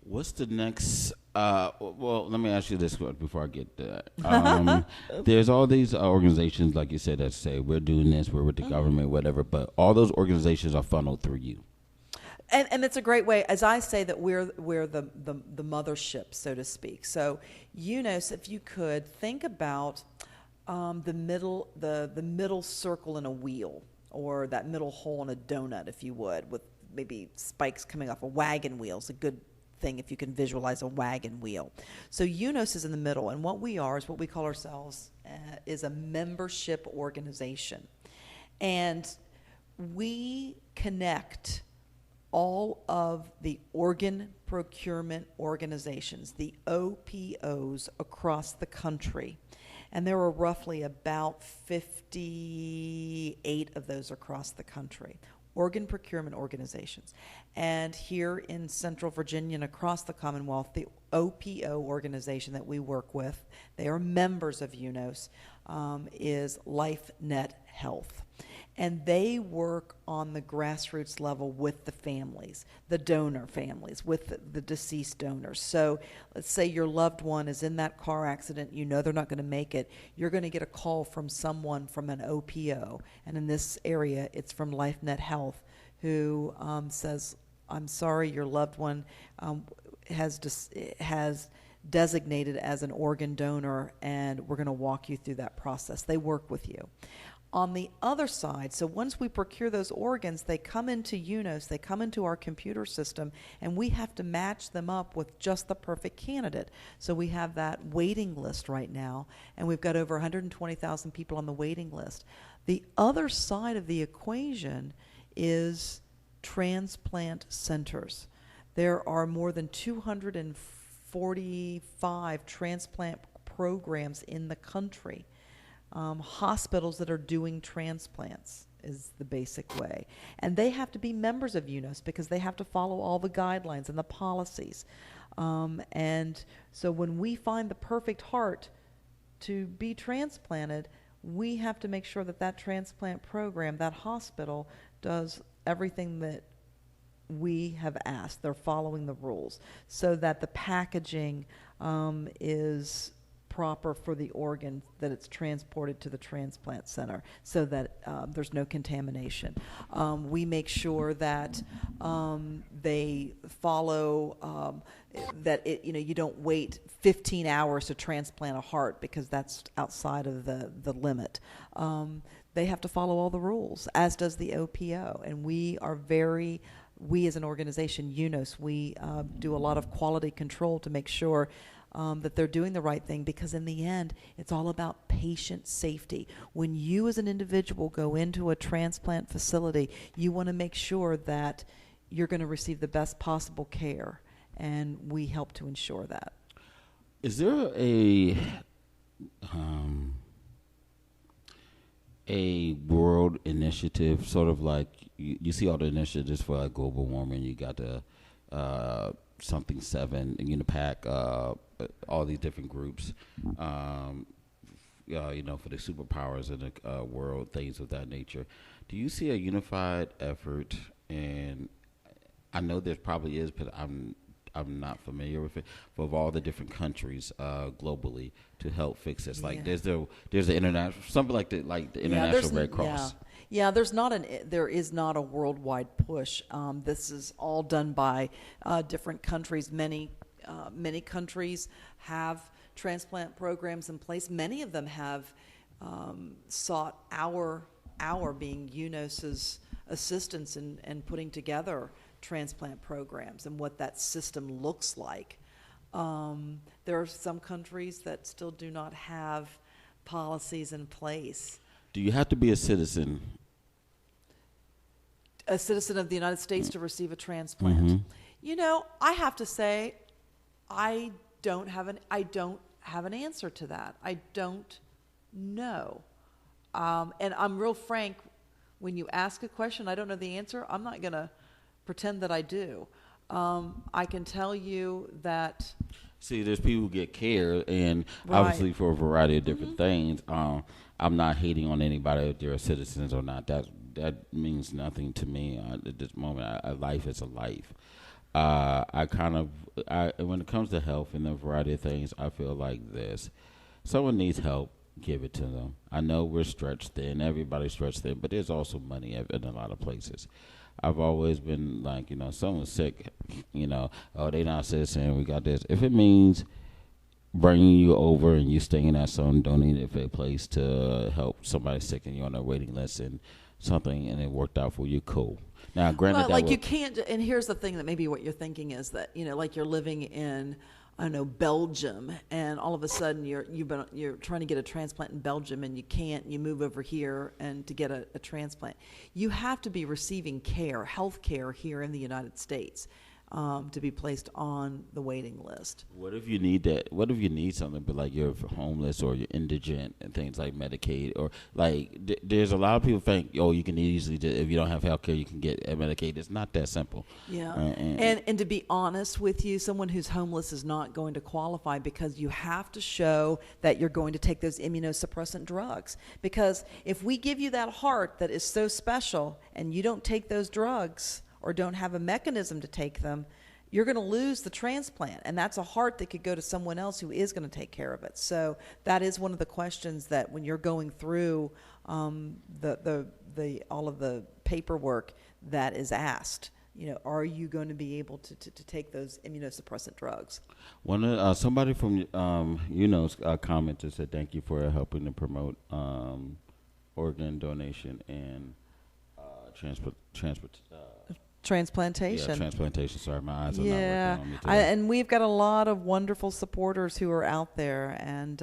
What's the next Well, let me ask you this before I get to that. There's all these organizations, like you said, that say we're doing this, we're with the government, whatever. But all those organizations are funneled through you. And it's a great way, as I say, that we're the mothership, so to speak. So, UNOS, if you could think about the middle circle in a wheel, or that middle hole in a donut, if you would, with maybe spikes coming off a wagon wheel. It's a good thing if you can visualize a wagon wheel. So UNOS is in the middle, and what we are is what we call ourselves is a membership organization, and we connect all of the organ procurement organizations, the OPOs, across the country. And there are roughly about 58 of those across the country, organ procurement organizations. And here in Central Virginia and across the Commonwealth, the OPO organization that we work with, they are members of UNOS, is LifeNet Health. And they work on the grassroots level with the families, the donor families, with the deceased donors. So let's say your loved one is in that car accident, you know they're not going to make it. You're going to get a call from someone from an OPO, and in this area it's from LifeNet Health, who says, I'm sorry, your loved one has designated as an organ donor, and we're going to walk you through that process. They work with you. On the other side, so once we procure those organs, they come into UNOS, they come into our computer system, and we have to match them up with just the perfect candidate. So we have that waiting list right now, and we've got over 120,000 people on the waiting list. The other side of the equation is transplant centers. There are more than 245 transplant programs in the country. Hospitals that are doing transplants is the basic way. And they have to be members of UNOS because they have to follow all the guidelines and the policies. And so when we find the perfect heart to be transplanted, we have to make sure that that transplant program, that hospital, does everything that we have asked. They're following the rules so that the packaging is proper for the organ, that it's transported to the transplant center so that there's no contamination. We make sure that they follow that you don't wait 15 hours to transplant a heart because that's outside of the limit. They have to follow all the rules, as does the OPO, and we as an organization, UNOS, we do a lot of quality control to make sure that they're doing the right thing, because in the end, it's all about patient safety. When you as an individual go into a transplant facility, you want to make sure that you're going to receive the best possible care, and we help to ensure that. Is there a world initiative, sort of like you see all the initiatives for like global warming? You got the something 7 in UNIPAC, all these different groups, for the superpowers in the world, things of that nature. Do you see a unified effort? And I know there probably is, but I'm not familiar with it, of all the different countries globally to help fix this. Like there's the international, something like the International Red Cross. Yeah, there is not a worldwide push. This is all done by different countries. Many countries have transplant programs in place. Many of them have sought our being UNOS's assistance in putting together transplant programs and what that system looks like. There are some countries that still do not have policies in place. Do you have to be a citizen of the United States to receive a transplant? Mm-hmm. I have to say, I don't have an answer to that. I don't know. And I'm real frank. When you ask a question, I don't know the answer. I'm not going to pretend that I do. I can tell you that. See, there's people who get care, and Right. obviously for a variety of different things. I'm not hating on anybody if they're citizens or not. That means nothing to me at this moment. Life is a life. when it comes to health and a variety of things, I feel like this: someone needs help, give it to them. I know we're stretched thin, everybody's stretched thin, but there's also money in a lot of places. I've always been like, someone's sick, oh, they not citizen, we got this. If it means bringing you over and you staying at some donated place to help somebody sick and you're on a waiting list and something, and it worked out for you, cool. Now, granted, well, you can't. And here's the thing that maybe what you're thinking is that like you're living in, I don't know, Belgium, and all of a sudden you're trying to get a transplant in Belgium and you can't. You move over here and to get a transplant, you have to be receiving health care here in the United States. To be placed on the waiting list. What if you need that? What if you need something, but like you're homeless or you're indigent and things like Medicaid, or like there's a lot of people think, you can easily if you don't have health care, you can get Medicaid. It's not that simple. Yeah, and to be honest with you, someone who's homeless is not going to qualify because you have to show that you're going to take those immunosuppressant drugs. Because if we give you that heart that is so special and you don't take those drugs, or don't have a mechanism to take them, you're going to lose the transplant. And that's a heart that could go to someone else who is going to take care of it. So that is one of the questions that when you're going through the all of the paperwork that is asked, are you going to be able to take those immunosuppressant drugs? Somebody from commented, said thank you for helping to promote organ donation and Transplantation. Yeah, transplantation. Sorry, my eyes are not working on me today. And we've got a lot of wonderful supporters who are out there, and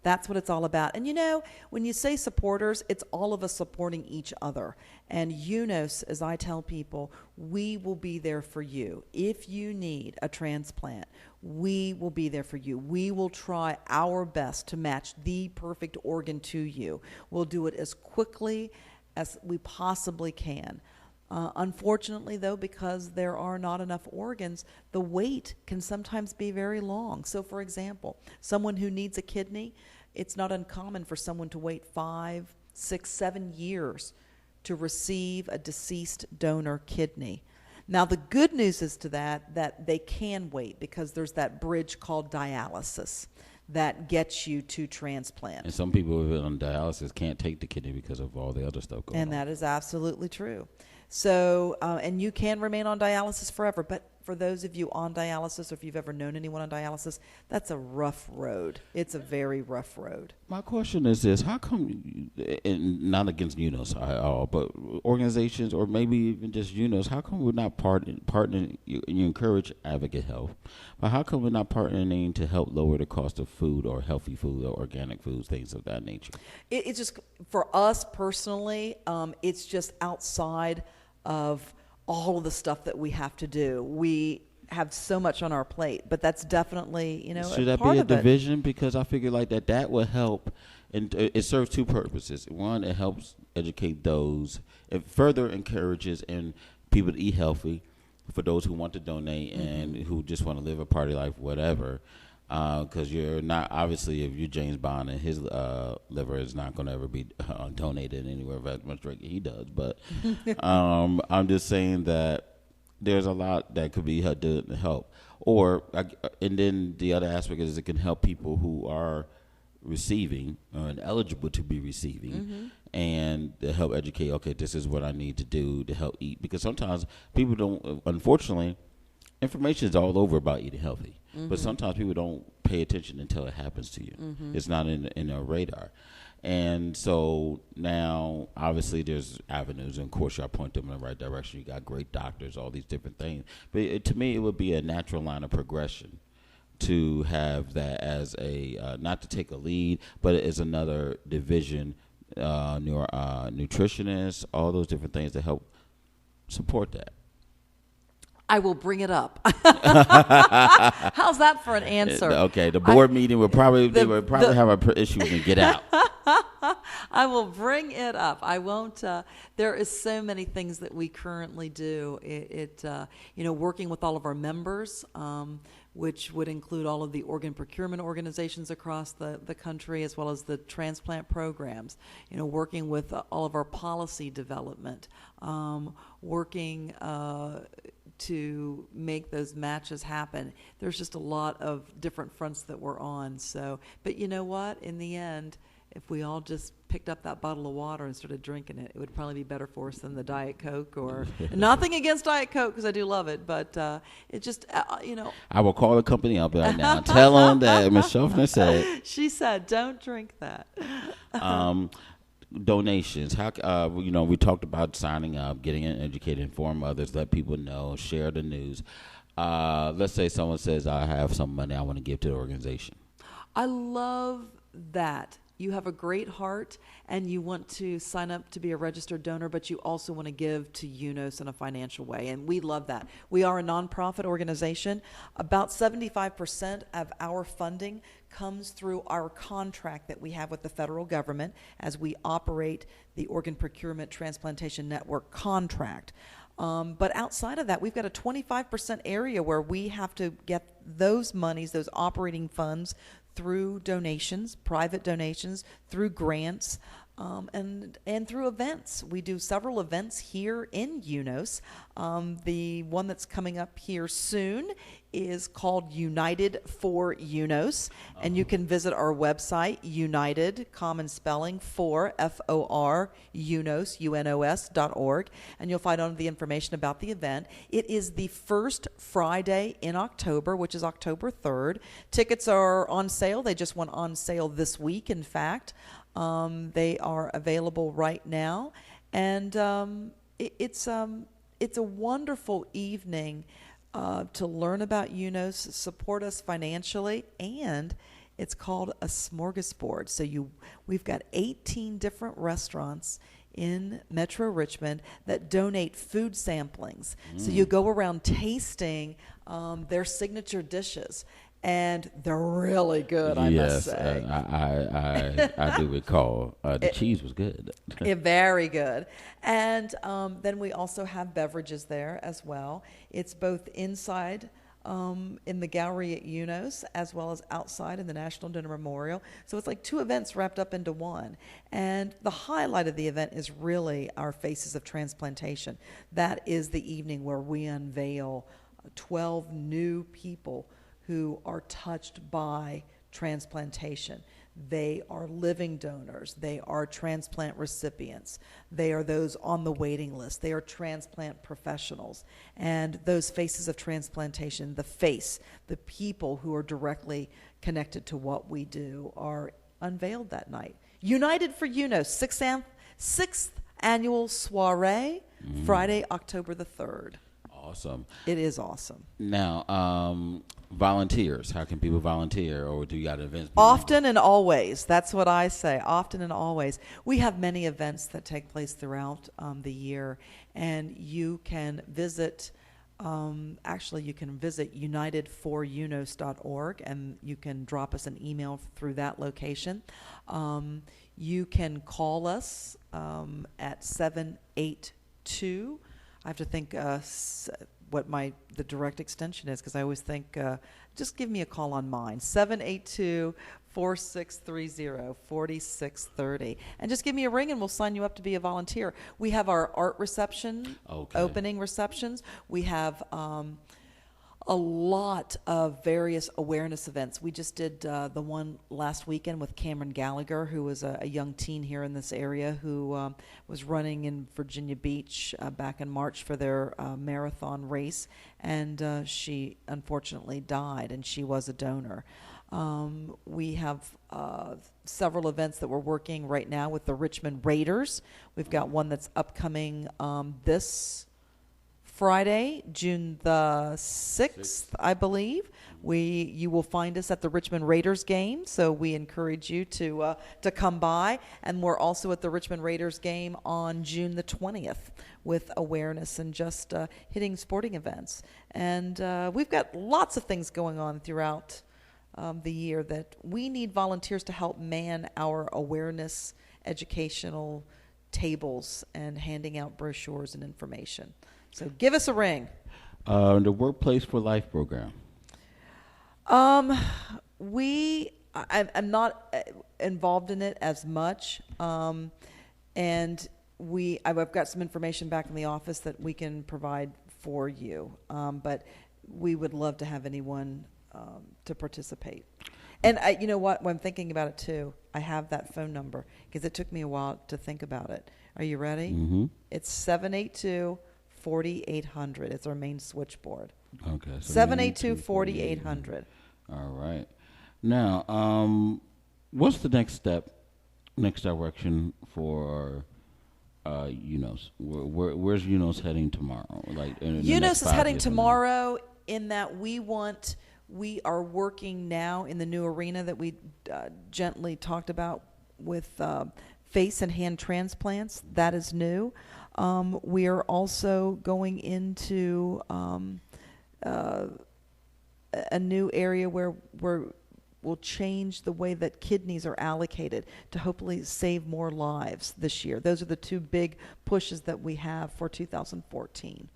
that's what it's all about. And when you say supporters, it's all of us supporting each other. And as I tell people, we will be there for you. If you need a transplant, we will be there for you. We will try our best to match the perfect organ to you. We'll do it as quickly as we possibly can. Unfortunately, though, because there are not enough organs, the wait can sometimes be very long. So, for example, someone who needs a kidney, it's not uncommon for someone to wait 5, 6, 7 years to receive a deceased donor kidney. Now, the good news is that they can wait because there's that bridge called dialysis that gets you to transplant. And some people who are on dialysis can't take the kidney because of all the other stuff going on. And that is absolutely true. So, and you can remain on dialysis forever, but for those of you on dialysis, or if you've ever known anyone on dialysis, that's a rough road. It's a very rough road. My question is this: how come, and not against UNOS at all, but organizations, or maybe even just UNOS, how come we're not partnering? You encourage advocate health, but how come we're not partnering to help lower the cost of food, or healthy food, or organic foods, things of that nature? It's just, for us personally, it's just outside of all of the stuff that we have to do. We have so much on our plate, but that's definitely, should that be a division? Because I figure like that would help, and it serves two purposes. One, it helps educate those. It further encourages people to eat healthy for those who want to donate and who just want to live a party life, whatever. Because you're not, obviously, if you're James Bond and his liver is not going to ever be donated anywhere for as much drink he does. But I'm just saying that there's a lot that could be to help. And then the other aspect is it can help people who are receiving and eligible to be receiving, and to help educate, okay, this is what I need to do to help eat. Because sometimes people don't, unfortunately, information is all over about eating healthy. But sometimes people don't pay attention until it happens to you. It's not in their radar. And so now, obviously, there's avenues, and of course, y'all point them in the right direction. You got great doctors, all these different things. But to me, it would be a natural line of progression to have that as a, not to take a lead, but as another division, nutritionists, all those different things to help support that. I will bring it up. How's that for an answer? Okay, the board meeting would probably have an issue and get out. I will bring it up. I won't. There is so many things that we currently do. Working with all of our members, which would include all of the organ procurement organizations across the country, as well as the transplant programs. Working with all of our policy development, working to make those matches happen. There's just a lot of different fronts that we're on. So, but you know what? In the end, if we all just picked up that bottle of water and started drinking it, it would probably be better for us than the Diet Coke. Or nothing against Diet Coke, because I do love it, but it just, I will call the company up right now and tell them that Ms. Schaffner said. She said, don't drink that. Donations. How we talked about signing up, getting educated, inform others, let people know, share the news. Let's say someone says, I have some money I want to give to the organization. I love that. You have a great heart and you want to sign up to be a registered donor, but you also want to give to UNOS in a financial way. And we love that. We are a nonprofit organization. About 75% of our funding comes through our contract that we have with the federal government as we operate the Organ Procurement Transplantation Network contract. But outside of that, we've got a 25% area where we have to get those monies, those operating funds, through donations, private donations, through grants, and through events. We do several events here in UNOS. The one that's coming up here soon is called United for UNOS, and you can visit our website, United, common spelling, for, F-O-R, UNOS, UNOS.org, and you'll find all the information about the event. It is the first Friday in October, which is October 3rd. Tickets are on sale. They just went on sale this week, in fact. They are available right now, and it's a wonderful evening to learn about UNOS, support us financially, and it's called a smorgasbord. So we've got 18 different restaurants in Metro Richmond that donate food samplings. So you go around tasting their signature dishes. And they're really good, I must say. I do recall. The cheese was good. Very good. And then we also have beverages there as well. It's both inside in the gallery at UNOS as well as outside in the National Donor Memorial. So it's like two events wrapped up into one. And the highlight of the event is really our Faces of Transplantation. That is the evening where we unveil 12 new people who are touched by transplantation. They are living donors. They are transplant recipients. They are those on the waiting list. They are transplant professionals. And those faces of transplantation, the people who are directly connected to what we do, are unveiled that night. United for UNOS, 6th annual soiree, Friday, October the 3rd. Awesome. It is awesome. Now, volunteers. How can people volunteer, or do you got events? Often and always. That's what I say. Often and always. We have many events that take place throughout the year, and you can visit. You can visit unitedforunos.org, and you can drop us an email through that location. You can call us at 782. I have to think what the direct extension is, because I always think, just give me a call on mine, 782-4630-4630. And just give me a ring and we'll sign you up to be a volunteer. We have our art reception, opening receptions. We have a lot of various awareness events. We just did the one last weekend with Cameron Gallagher, who was a young teen here in this area who was running in Virginia Beach back in March for their marathon race, and she unfortunately died, and she was a donor. We have several events that we're working right now with the Richmond Raiders. We've got one that's upcoming this Friday, June the 6th, I believe. You will find us at the Richmond Raiders game, so we encourage you to come by. And we're also at the Richmond Raiders game on June the 20th with awareness and just hitting sporting events. And we've got lots of things going on throughout the year that we need volunteers to help man our awareness educational tables and handing out brochures and information. So give us a ring. The Workplace for Life program. I'm not involved in it as much, and I've got some information back in the office that we can provide for you. But we would love to have anyone to participate. And you know what? When I'm thinking about it too, I have that phone number because it took me a while to think about it. Are you ready? Mm-hmm. It's 782-4800. It's our main switchboard. Okay. 782-4800. All right. Now, what's the next step, next direction for UNOS? Where's UNOS heading tomorrow? Like UNOS is heading tomorrow in that we are working now in the new arena that we gently talked about with face and hand transplants. That is new. We are also going into a new area where we'll change the way that kidneys are allocated to hopefully save more lives this year. Those are the two big pushes that we have for 2014.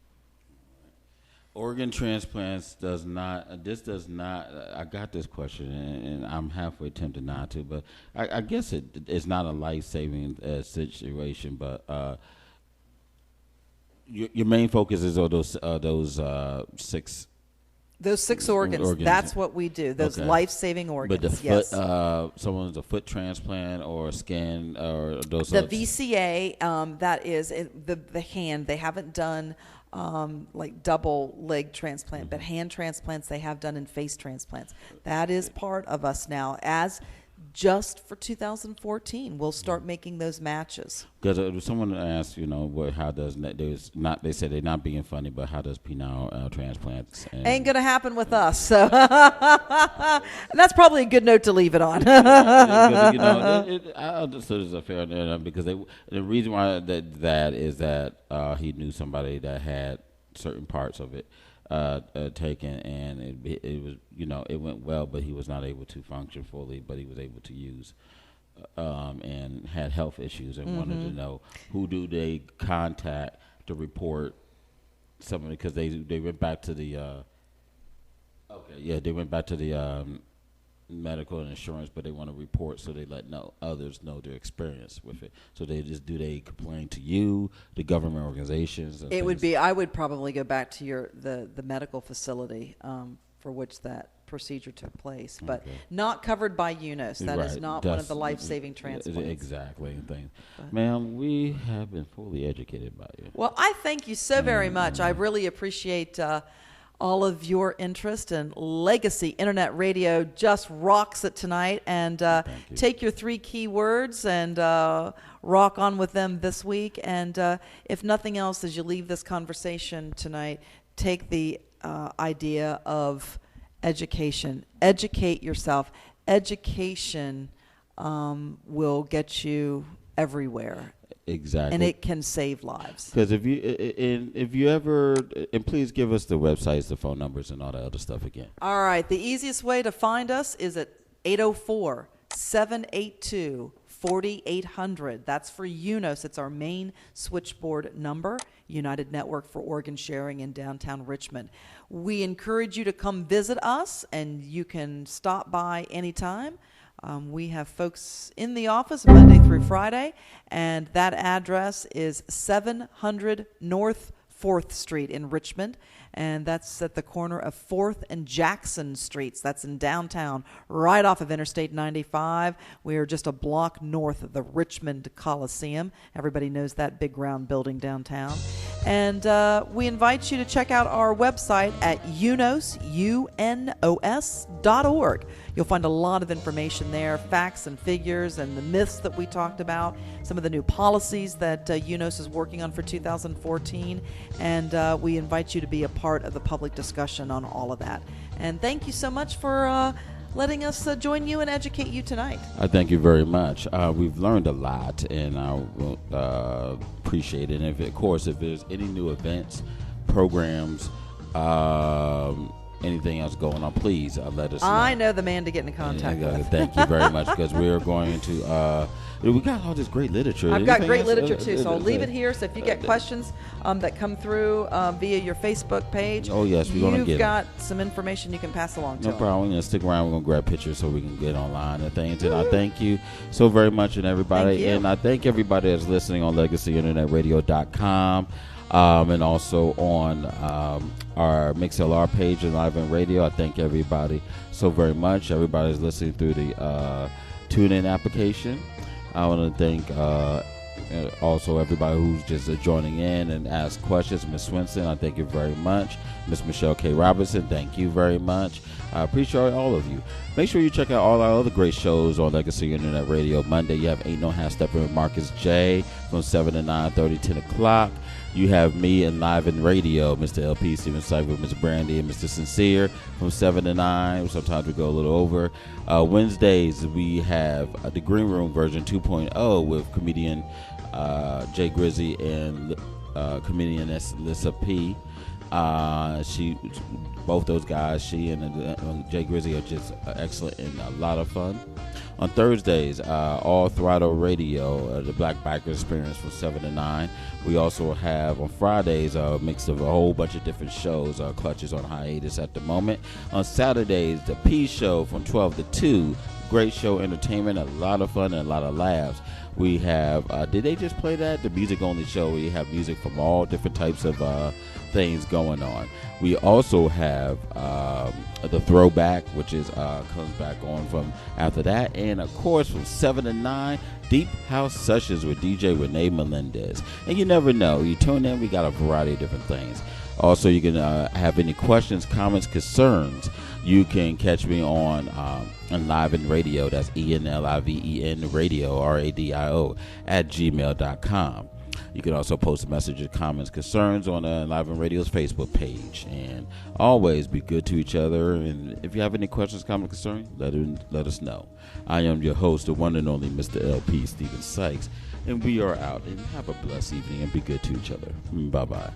Organ transplants does not, I got this question, and I'm halfway tempted not to, but I guess it's not a life-saving situation, but your main focus is on those six. Those six organs, that's what we do, those life-saving organs. But the foot, someone's a foot transplant or a skin or those. The VCA, that is the hand. They haven't done like double leg transplant, but hand transplants they have done in face transplants. That is part of us now. As just for 2014, we'll start making those matches. Because someone asked, how does they said they're not being funny, but how does penile transplants? Ain't gonna happen with us. So and that's probably a good note to leave it on. I understood it's a fair note because the reason why that is that he knew somebody that had certain parts of it taken, and it was it went well, but he was not able to function fully, but he was able to use and had health issues and wanted to know who do they contact to report something, because they went back to the they went back to the medical and insurance, but they want to report so they let others know their experience with it. So they complain to you, the government organizations? It would be, I would probably go back to the medical facility for which that procedure took place, but not covered by UNOS. That is not one of the life-saving transplants. Exactly. Ma'am, we have been fully educated by you. Well, I thank you so very much. I really appreciate all of your interest, and Legacy Internet Radio just rocks it tonight. And take your 3 key words and rock on with them this week. And if nothing else, as you leave this conversation tonight, take the idea of education. Educate yourself. Education will get you everywhere. Exactly. And it can save lives. Because if you ever, and please give us the websites, the phone numbers, and all that other stuff again. All right. The easiest way to find us is at 804-782-4800. That's for UNOS. It's our main switchboard number, United Network for Organ Sharing in downtown Richmond. We encourage you to come visit us, and you can stop by anytime. We have folks in the office Monday through Friday, and that address is 700 North 4th Street in Richmond, and that's at the corner of 4th and Jackson Streets. That's in downtown, right off of Interstate 95. We are just a block north of the Richmond Coliseum. Everybody knows that big round building downtown. And we invite you to check out our website at unos.org. You'll find a lot of information there, facts and figures and the myths that we talked about, some of the new policies that UNOS is working on for 2014. And we invite you to be a part of the public discussion on all of that. And thank you so much for letting us join you and educate you tonight. I thank you very much. We've learned a lot, and I appreciate it. And if there's any new events, programs, anything else going on, please let us know. I know the man to get in contact with. Thank you very much, because we are going to we got all this great literature. I've got great literature too, so I'll leave it here. So if you get questions that come through via your Facebook page, oh yes, we're gonna get you've got some information you can pass along to No problem. We're gonna stick around. We're gonna grab pictures so we can get online and things. And I thank you so very much, and everybody. And I thank everybody that's listening on LegacyInternetRadio.com. and also on our MixLR page, Enliven Radio. I thank everybody so very much. Everybody's listening through the TuneIn application. I want to thank also everybody who's just joining in and ask questions. Miss Swinson, I thank you very much. Miss Michelle K. Robinson, thank you very much. I appreciate all of you. Make sure you check out all our other great shows on Legacy Internet Radio. Monday, you have Ain't No Half Stepping with Marcus J. from 7 to 9:30, 10 o'clock. You have me, Enliven Radio, Mr. LP, Steven Sykes with Miss Brandy and Mr. Sincere from 7 to 9. Sometimes we go a little over. Wednesdays, we have the Green Room version 2.0 with comedian Jay Grizzy and comedian Lissa P. Both those guys, she and Jay Grizzy, are just excellent and a lot of fun. On Thursdays, All Throttle Radio, the Black Biker Experience from 7 to 9. We also have on Fridays a mix of a whole bunch of different shows. Clutch is on hiatus at the moment. On Saturdays, the P Show from 12 to 2. Great show, entertainment, a lot of fun, and a lot of laughs. We have, did they just play that? The Music Only Show. We have music from all different types of things going on. We also have the Throwback, which is comes back on from after that. And, of course, from 7 to 9, Deep House Sessions with DJ Renee Melendez. And you never know. You tune in, we got a variety of different things. Also, you can have any questions, comments, concerns. You can catch me on Enliven Radio. That's ENLIVEN Radio, RADIO, at gmail.com. You can also post messages, comments, concerns on Enliven Radio's Facebook page. And always be good to each other. And if you have any questions, comments, concerns, let us know. I am your host, the one and only Mr. LP, Steven Sykes. And we are out. And have a blessed evening and be good to each other. Bye-bye.